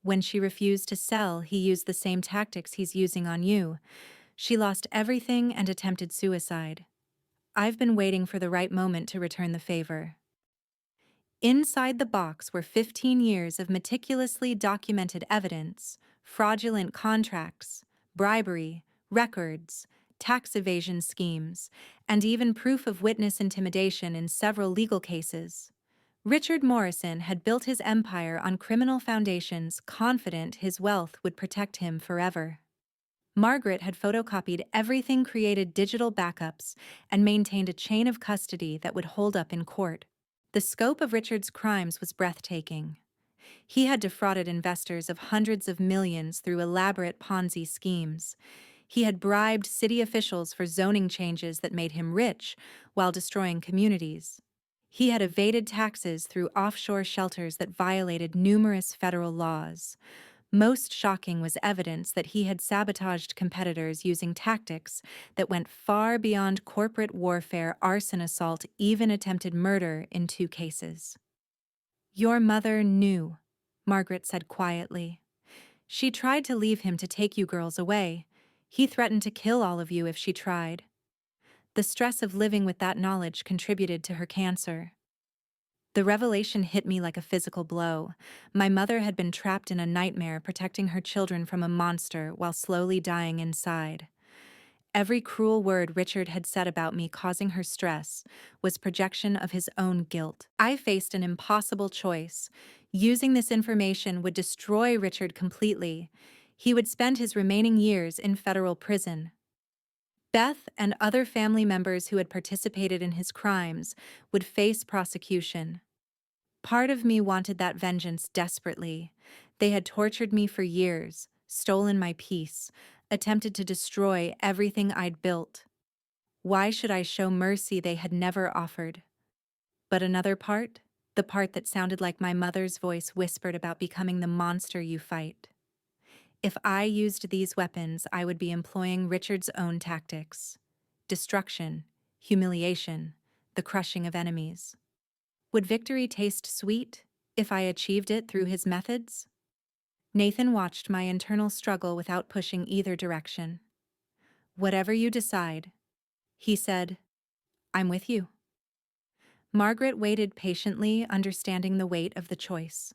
When she refused to sell, he used the same tactics he's using on you. She lost everything and attempted suicide. I've been waiting for the right moment to return the favor. Inside the box were 15 years of meticulously documented evidence, fraudulent contracts, bribery, records, tax evasion schemes, and even proof of witness intimidation in several legal cases. Richard Morrison had built his empire on criminal foundations, confident his wealth would protect him forever. Margaret had photocopied everything, created digital backups, and maintained a chain of custody that would hold up in court. The scope of Richard's crimes was breathtaking. He had defrauded investors of hundreds of millions through elaborate Ponzi schemes. He had bribed city officials for zoning changes that made him rich while destroying communities. He had evaded taxes through offshore shelters that violated numerous federal laws. Most shocking was evidence that he had sabotaged competitors using tactics that went far beyond corporate warfare, arson assault, even attempted murder in 2 cases. "Your mother knew," Margaret said quietly. "She tried to leave him to take you girls away. He threatened to kill all of you if she tried." The stress of living with that knowledge contributed to her cancer. The revelation hit me like a physical blow. My mother had been trapped in a nightmare protecting her children from a monster while slowly dying inside. Every cruel word Richard had said about me causing her stress was projection of his own guilt. I faced an impossible choice. Using this information would destroy Richard completely. He would spend his remaining years in federal prison. Beth and other family members who had participated in his crimes would face prosecution. Part of me wanted that vengeance desperately. They had tortured me for years, stolen my peace, attempted to destroy everything I'd built. Why should I show mercy they had never offered? But another part, the part that sounded like my mother's voice whispered about becoming the monster you fight. If I used these weapons, I would be employing Richard's own tactics: destruction, humiliation, the crushing of enemies. Would victory taste sweet if I achieved it through his methods? Nathan watched my internal struggle without pushing either direction. "Whatever you decide," he said, "I'm with you." Margaret waited patiently, understanding the weight of the choice.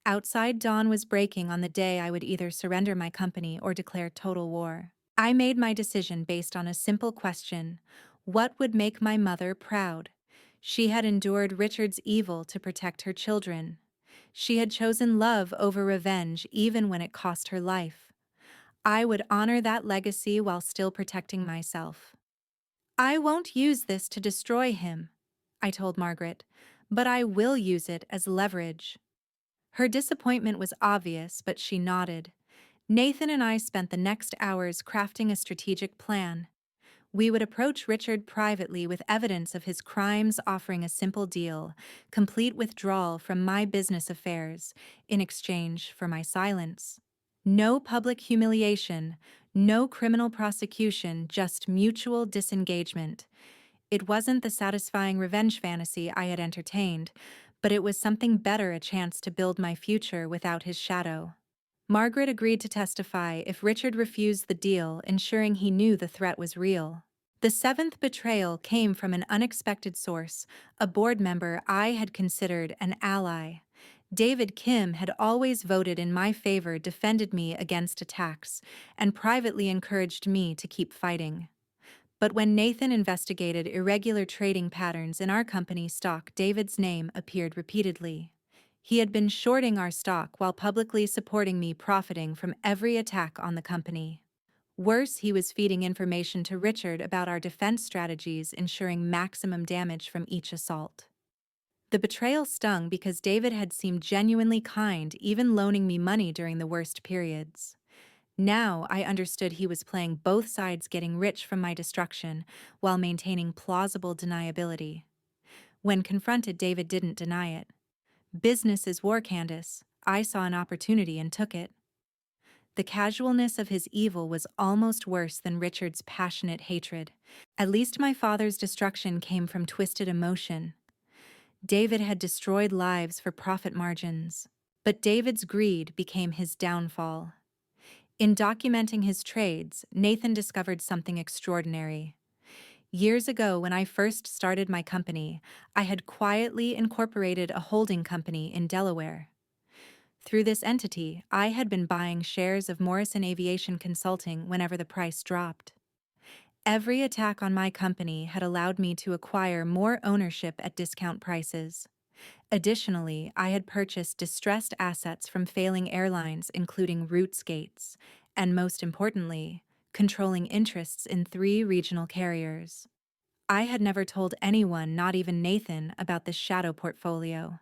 Outside, dawn was breaking on the day I would either surrender my company or declare total war. I made my decision based on a simple question: what would make my mother proud? She had endured Richard's evil to protect her children. She had chosen love over revenge even when it cost her life. I would honor that legacy while still protecting myself. "I won't use this to destroy him," I told Margaret, "but I will use it as leverage." Her disappointment was obvious, but she nodded. Nathan and I spent the next hours crafting a strategic plan. We would approach Richard privately with evidence of his crimes, offering a simple deal: complete withdrawal from my business affairs in exchange for my silence. No public humiliation, no criminal prosecution, just mutual disengagement. It wasn't the satisfying revenge fantasy I had entertained, but it was something better, a chance to build my future without his shadow. Margaret agreed to testify if Richard refused the deal, ensuring he knew the threat was real. The 7th betrayal came from an unexpected source, a board member I had considered an ally. David Kim had always voted in my favor, defended me against attacks, and privately encouraged me to keep fighting. But when Nathan investigated irregular trading patterns in our company stock, David's name appeared repeatedly. He had been shorting our stock while publicly supporting me, profiting from every attack on the company. Worse, he was feeding information to Richard about our defense strategies, ensuring maximum damage from each assault. The betrayal stung because David had seemed genuinely kind, even loaning me money during the worst periods. Now I understood he was playing both sides, getting rich from my destruction while maintaining plausible deniability. When confronted, David didn't deny it. "Business is war, Candace. I saw an opportunity and took it." The casualness of his evil was almost worse than Richard's passionate hatred. At least my father's destruction came from twisted emotion. David had destroyed lives for profit margins. But David's greed became his downfall. In documenting his trades, Nathan discovered something extraordinary. Years ago, when I first started my company, I had quietly incorporated a holding company in Delaware. Through this entity, I had been buying shares of Morrison Aviation Consulting whenever the price dropped. Every attack on my company had allowed me to acquire more ownership at discount prices. Additionally, I had purchased distressed assets from failing airlines, including routes gates, and most importantly, controlling interests in 3 regional carriers. I had never told anyone, not even Nathan, about this shadow portfolio.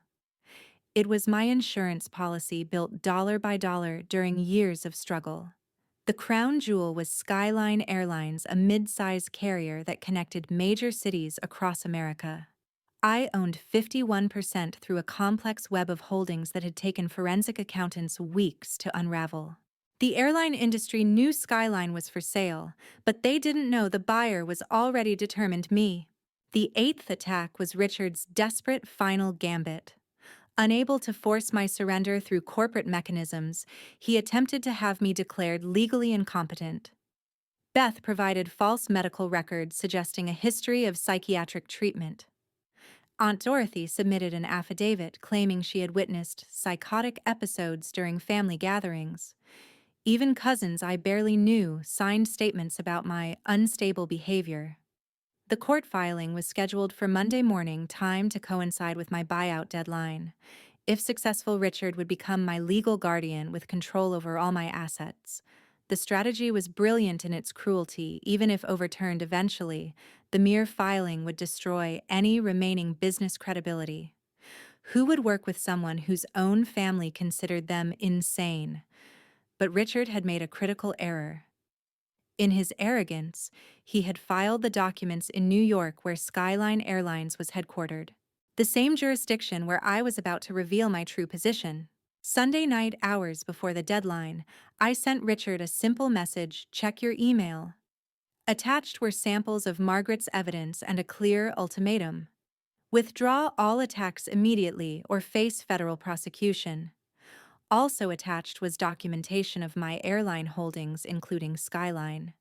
It was my insurance policy built dollar by dollar during years of struggle. The crown jewel was Skyline Airlines, a mid-size carrier that connected major cities across America. I owned 51% through a complex web of holdings that had taken forensic accountants weeks to unravel. The airline industry knew Skyline was for sale, but they didn't know the buyer was already determined me. The eighth attack was Richard's desperate final gambit. Unable to force my surrender through corporate mechanisms, he attempted to have me declared legally incompetent. Beth provided false medical records suggesting a history of psychiatric treatment. Aunt Dorothy submitted an affidavit claiming she had witnessed psychotic episodes during family gatherings. Even cousins I barely knew signed statements about my unstable behavior. The court filing was scheduled for Monday morning, timed to coincide with my buyout deadline. If successful, Richard would become my legal guardian with control over all my assets. The strategy was brilliant in its cruelty. Even if overturned eventually, the mere filing would destroy any remaining business credibility. Who would work with someone whose own family considered them insane? But Richard had made a critical error. In his arrogance, he had filed the documents in New York, where Skyline Airlines was headquartered, the same jurisdiction where I was about to reveal my true position. Sunday night, hours before the deadline, I sent Richard a simple message: check your email. Attached were samples of Margaret's evidence and a clear ultimatum: withdraw all attacks immediately or face federal prosecution. Also attached was documentation of my airline holdings, including Skyline,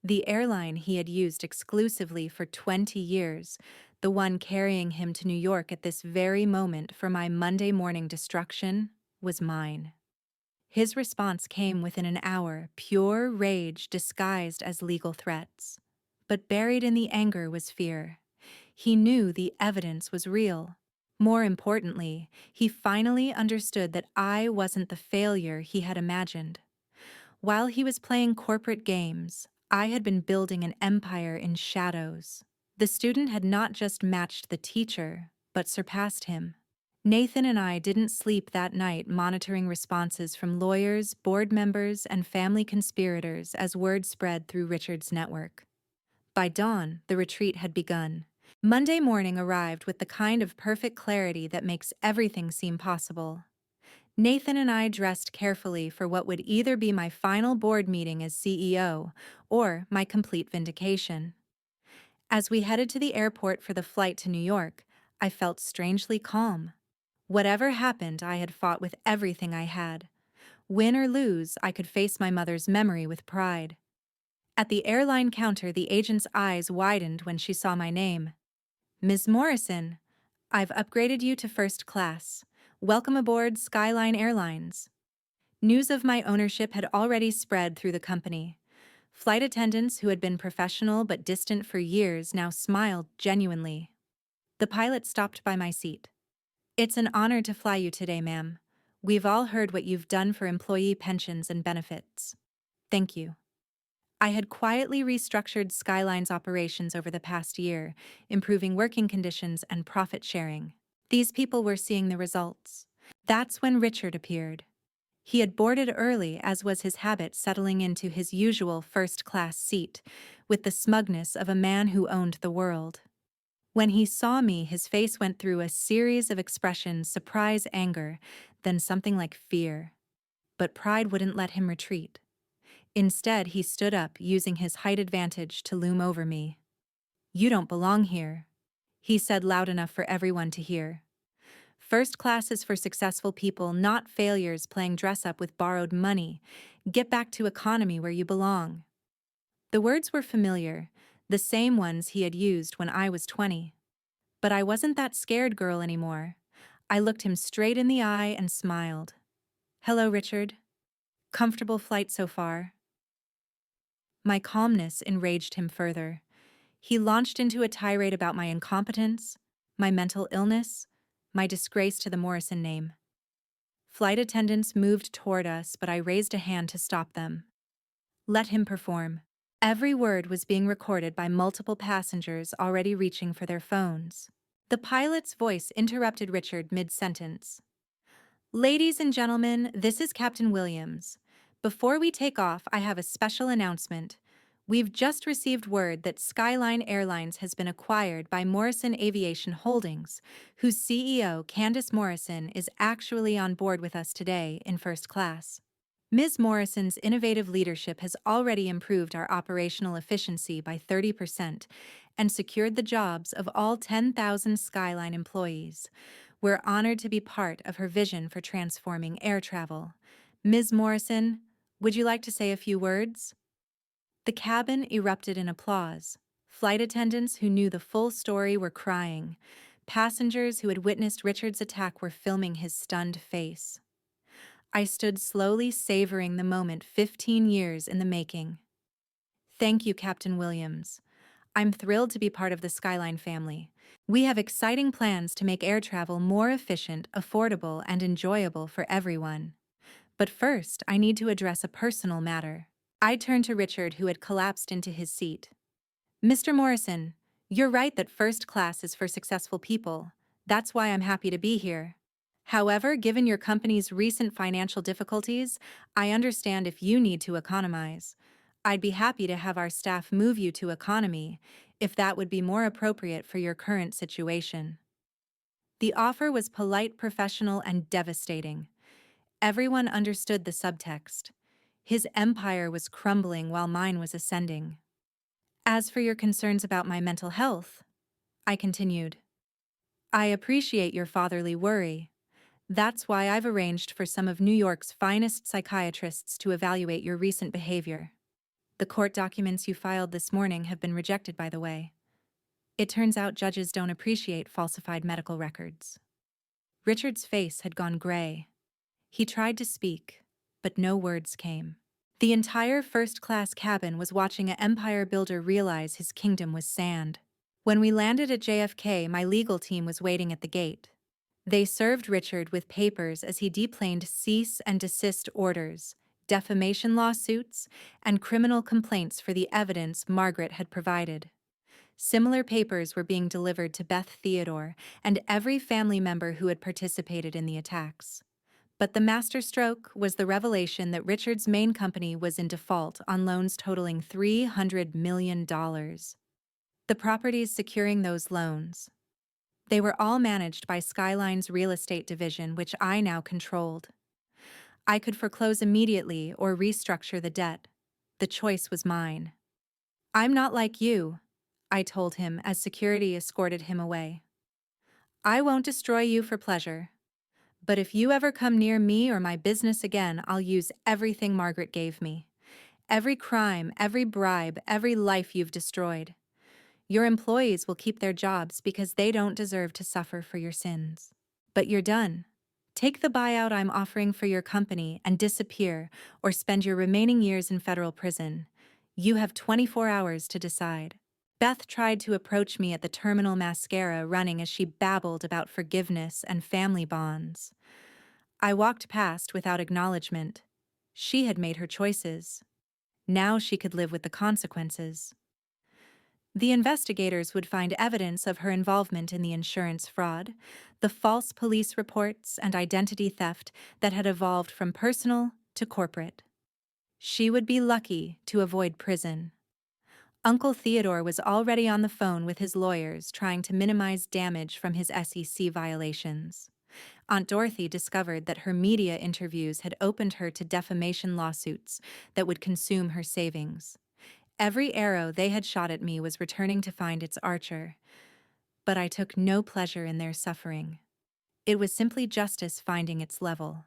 the airline he had used exclusively for 20 years, the one carrying him to New York at this very moment for my Monday morning destruction, was mine. His response came within an hour, pure rage disguised as legal threats. But buried in the anger was fear. He knew the evidence was real. More importantly, he finally understood that I wasn't the failure he had imagined. While he was playing corporate games, I had been building an empire in shadows. The student had not just matched the teacher, but surpassed him. Nathan and I didn't sleep that night, monitoring responses from lawyers, board members, and family conspirators as word spread through Richard's network. By dawn, the retreat had begun. Monday morning arrived with the kind of perfect clarity that makes everything seem possible. Nathan and I dressed carefully for what would either be my final board meeting as CEO or my complete vindication. As we headed to the airport for the flight to New York, I felt strangely calm. Whatever happened, I had fought with everything I had. Win or lose, I could face my mother's memory with pride. At the airline counter, the agent's eyes widened when she saw my name. Ms. Morrison, I've upgraded you to first class. Welcome aboard Skyline Airlines. News of my ownership had already spread through the company. Flight attendants who had been professional but distant for years now smiled genuinely. The pilot stopped by my seat. It's an honor to fly you today, ma'am. We've all heard what you've done for employee pensions and benefits. Thank you. I had quietly restructured Skyline's operations over the past year, improving working conditions and profit sharing. These people were seeing the results. That's when Richard appeared. He had boarded early, as was his habit, settling into his usual first-class seat, with the smugness of a man who owned the world. When he saw me, his face went through a series of expressions: surprise, anger, then something like fear. But pride wouldn't let him retreat. Instead, he stood up, using his height advantage to loom over me. "You don't belong here," he said loud enough for everyone to hear. "First class is for successful people, not failures playing dress-up with borrowed money. Get back to economy where you belong." The words were familiar, the same ones he had used when I was 20. But I wasn't that scared girl anymore. I looked him straight in the eye and smiled. "Hello, Richard. Comfortable flight so far?" My calmness enraged him further. He launched into a tirade about my incompetence, my mental illness, my disgrace to the Morrison name. Flight attendants moved toward us, but I raised a hand to stop them. Let him perform. Every word was being recorded by multiple passengers already reaching for their phones. The pilot's voice interrupted Richard mid-sentence. "Ladies and gentlemen, this is Captain Williams. Before we take off, I have a special announcement. We've just received word that Skyline Airlines has been acquired by Morrison Aviation Holdings, whose CEO, Candace Morrison, is actually on board with us today in first class. Ms. Morrison's innovative leadership has already improved our operational efficiency by 30% and secured the jobs of all 10,000 Skyline employees. We're honored to be part of her vision for transforming air travel. Ms. Morrison, would you like to say a few words? The cabin erupted in applause. Flight attendants who knew the full story were crying. Passengers who had witnessed Richard's attack were filming his stunned face. I stood slowly savoring the moment 15 years in the making. Thank you, Captain Williams. I'm thrilled to be part of the Skyline family. We have exciting plans to make air travel more efficient, affordable, and enjoyable for everyone. But first, I need to address a personal matter. I turned to Richard, who had collapsed into his seat. Mr. Morrison, you're right that first class is for successful people. That's why I'm happy to be here. However, given your company's recent financial difficulties, I understand if you need to economize. I'd be happy to have our staff move you to economy, if that would be more appropriate for your current situation. The offer was polite, professional, and devastating. Everyone understood the subtext. His empire was crumbling while mine was ascending. As for your concerns about my mental health, I continued, I appreciate your fatherly worry. That's why I've arranged for some of New York's finest psychiatrists to evaluate your recent behavior. The court documents you filed this morning have been rejected, by the way. It turns out judges don't appreciate falsified medical records. Richard's face had gone gray. He tried to speak, but no words came. The entire first-class cabin was watching an empire builder realize his kingdom was sand. When we landed at JFK, my legal team was waiting at the gate. They served Richard with papers as he deplaned cease and desist orders, defamation lawsuits, and criminal complaints for the evidence Margaret had provided. Similar papers were being delivered to Beth Theodore and every family member who had participated in the attacks. But the masterstroke was the revelation that Richard's main company was in default on loans totaling $300 million. The properties securing those loans, they were all managed by Skyline's real estate division, which I now controlled. I could foreclose immediately or restructure the debt. The choice was mine. I'm not like you, I told him as security escorted him away. I won't destroy you for pleasure. But if you ever come near me or my business again, I'll use everything Margaret gave me. Every crime, every bribe, every life you've destroyed. Your employees will keep their jobs because they don't deserve to suffer for your sins. But you're done. Take the buyout I'm offering for your company and disappear or spend your remaining years in federal prison. You have 24 hours to decide. Beth tried to approach me at the terminal mascara running as she babbled about forgiveness and family bonds. I walked past without acknowledgement. She had made her choices. Now she could live with the consequences. The investigators would find evidence of her involvement in the insurance fraud, the false police reports, and identity theft that had evolved from personal to corporate. She would be lucky to avoid prison. Uncle Theodore was already on the phone with his lawyers trying to minimize damage from his SEC violations. Aunt Dorothy discovered that her media interviews had opened her to defamation lawsuits that would consume her savings. Every arrow they had shot at me was returning to find its archer. But I took no pleasure in their suffering. It was simply justice finding its level.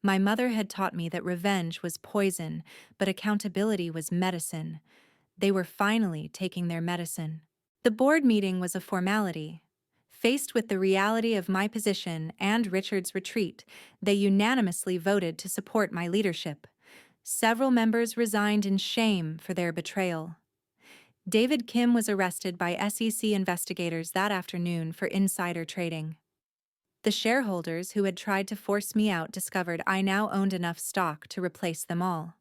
My mother had taught me that revenge was poison, but accountability was medicine. They were finally taking their medicine. The board meeting was a formality. Faced with the reality of my position and Richard's retreat, they unanimously voted to support my leadership. Several members resigned in shame for their betrayal. David Kim was arrested by SEC investigators that afternoon for insider trading. The shareholders who had tried to force me out discovered I now owned enough stock to replace them all.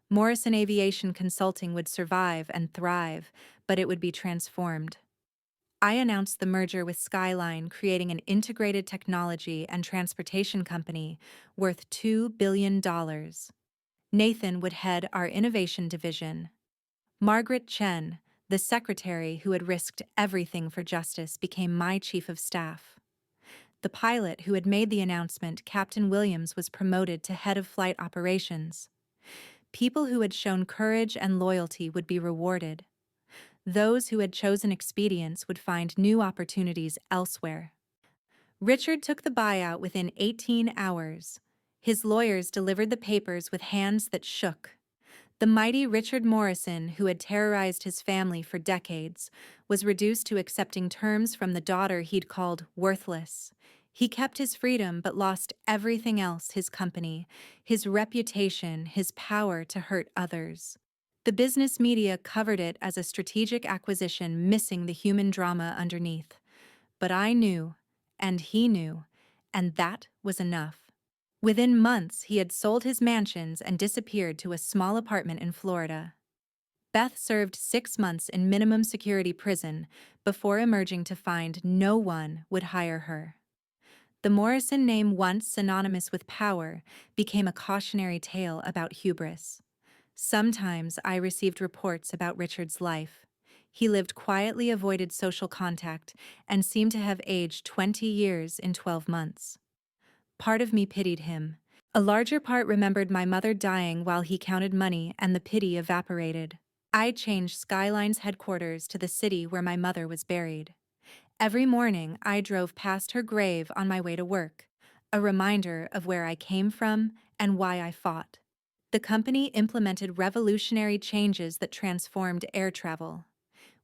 Morrison Aviation Consulting would survive and thrive, but it would be transformed. I announced the merger with Skyline, creating an integrated technology and transportation company worth $2 billion. Nathan would head our innovation division. Margaret Chen, the secretary who had risked everything for justice, became my chief of staff. The pilot who had made the announcement, Captain Williams, was promoted to head of flight operations. People who had shown courage and loyalty would be rewarded. Those who had chosen expedience would find new opportunities elsewhere. Richard took the buyout within 18 hours. His lawyers delivered the papers with hands that shook. The mighty Richard Morrison, who had terrorized his family for decades, was reduced to accepting terms from the daughter he'd called worthless. He kept his freedom but lost everything else: his company, his reputation, his power to hurt others. The business media covered it as a strategic acquisition, missing the human drama underneath. But I knew, and he knew, and that was enough. Within months, he had sold his mansions and disappeared to a small apartment in Florida. Beth served 6 months in minimum security prison before emerging to find no one would hire her. The Morrison name, once synonymous with power, became a cautionary tale about hubris. Sometimes I received reports about Richard's life. He lived quietly, avoided social contact, and seemed to have aged 20 years in 12 months. Part of me pitied him. A larger part remembered my mother dying while he counted money, and the pity evaporated. I changed Skyline's headquarters to the city where my mother was buried. Every morning, I drove past her grave on my way to work, a reminder of where I came from and why I fought. The company implemented revolutionary changes that transformed air travel.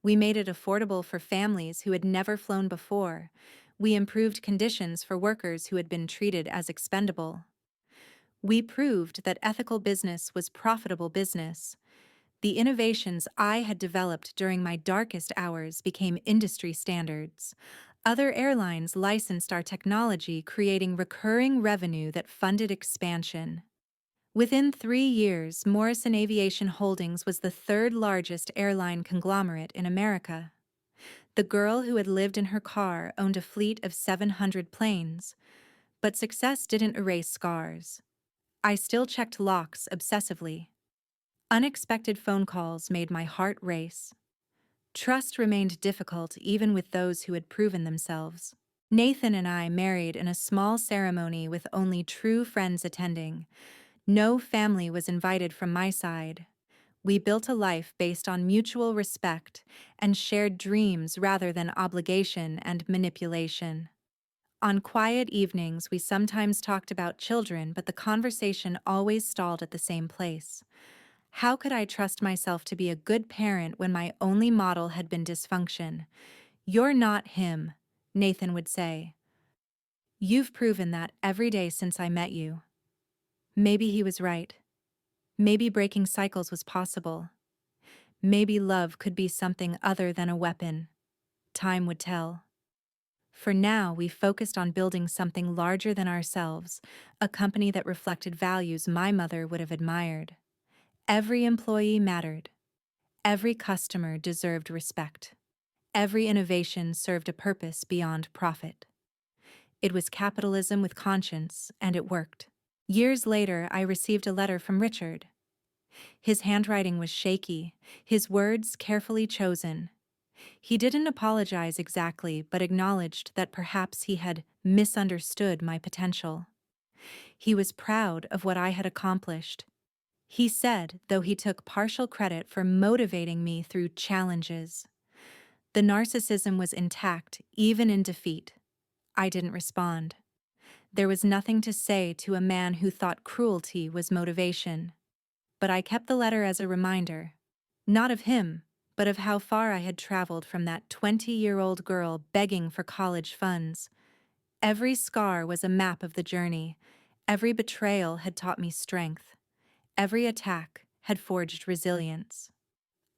We made it affordable for families who had never flown before. We improved conditions for workers who had been treated as expendable. We proved that ethical business was profitable business. The innovations I had developed during my darkest hours became industry standards. Other airlines licensed our technology, creating recurring revenue that funded expansion. Within 3 years, Morrison Aviation Holdings was the third largest airline conglomerate in America. The girl who had lived in her car owned a fleet of 700 planes. But success didn't erase scars. I still checked locks obsessively. Unexpected phone calls made my heart race. Trust remained difficult even with those who had proven themselves. Nathan and I married in a small ceremony with only true friends attending. No family was invited from my side. We built a life based on mutual respect and shared dreams rather than obligation and manipulation. On quiet evenings, we sometimes talked about children, but the conversation always stalled at the same place. How could I trust myself to be a good parent when my only model had been dysfunction? "You're not him," Nathan would say. "You've proven that every day since I met you." Maybe he was right. Maybe breaking cycles was possible. Maybe love could be something other than a weapon. Time would tell. For now, we focused on building something larger than ourselves, a company that reflected values my mother would have admired. Every employee mattered. Every customer deserved respect. Every innovation served a purpose beyond profit. It was capitalism with conscience, and it worked. Years later, I received a letter from Richard. His handwriting was shaky, his words carefully chosen. He didn't apologize exactly, but acknowledged that perhaps he had misunderstood my potential. He was proud of what I had accomplished. He said, though he took partial credit for motivating me through challenges. The narcissism was intact, even in defeat. I didn't respond. There was nothing to say to a man who thought cruelty was motivation. But I kept the letter as a reminder. Not of him, but of how far I had traveled from that 20-year-old girl begging for college funds. Every scar was a map of the journey. Every betrayal had taught me strength. Every attack had forged resilience.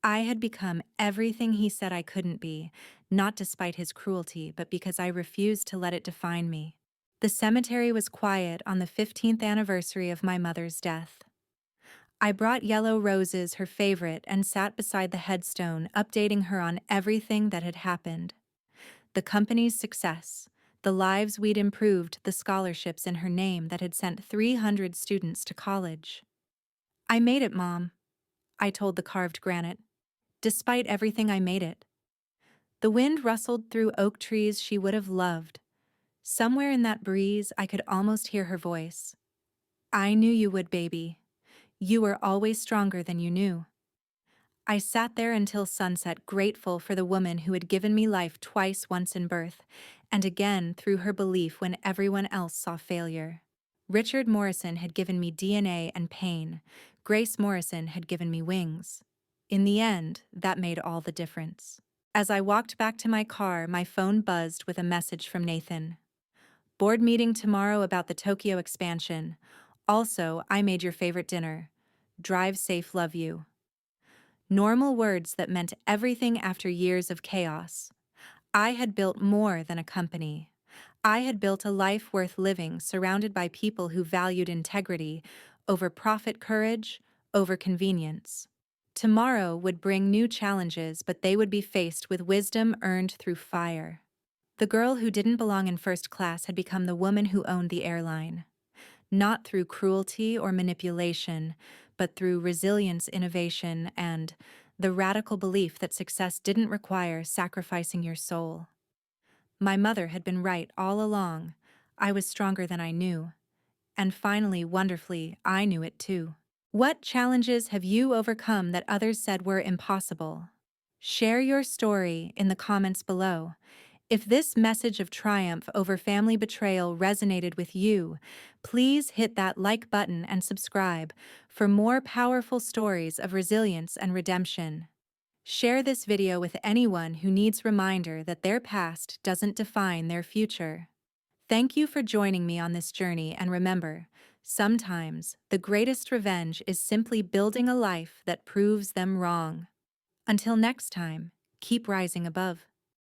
I had become everything he said I couldn't be, not despite his cruelty, but because I refused to let it define me. The cemetery was quiet on the 15th anniversary of my mother's death. I brought yellow roses, her favorite, and sat beside the headstone, updating her on everything that had happened. The company's success, the lives we'd improved, the scholarships in her name that had sent 300 students to college. "I made it, Mom," I told the carved granite. Despite everything, I made it. The wind rustled through oak trees she would have loved. Somewhere in that breeze, I could almost hear her voice. I knew you would, baby. You were always stronger than you knew. I sat there until sunset, grateful for the woman who had given me life twice, once in birth, and again through her belief when everyone else saw failure. Richard Morrison had given me DNA and pain. Grace Morrison had given me wings. In the end, that made all the difference. As I walked back to my car, my phone buzzed with a message from Nathan. Board meeting tomorrow about the Tokyo expansion. Also, I made your favorite dinner. Drive safe, love you. Normal words that meant everything after years of chaos. I had built more than a company. I had built a life worth living, surrounded by people who valued integrity over profit, courage over convenience. Tomorrow would bring new challenges, but they would be faced with wisdom earned through fire. The girl who didn't belong in first class had become the woman who owned the airline. Not through cruelty or manipulation, but through resilience, innovation, and the radical belief that success didn't require sacrificing your soul. My mother had been right all along. I was stronger than I knew. And finally, wonderfully, I knew it too. What challenges have you overcome that others said were impossible? Share your story in the comments below. If this message of triumph over family betrayal resonated with you, please hit that like button and subscribe for more powerful stories of resilience and redemption. Share this video with anyone who needs reminder that their past doesn't define their future. Thank you for joining me on this journey, and remember, sometimes the greatest revenge is simply building a life that proves them wrong. Until next time, keep rising above.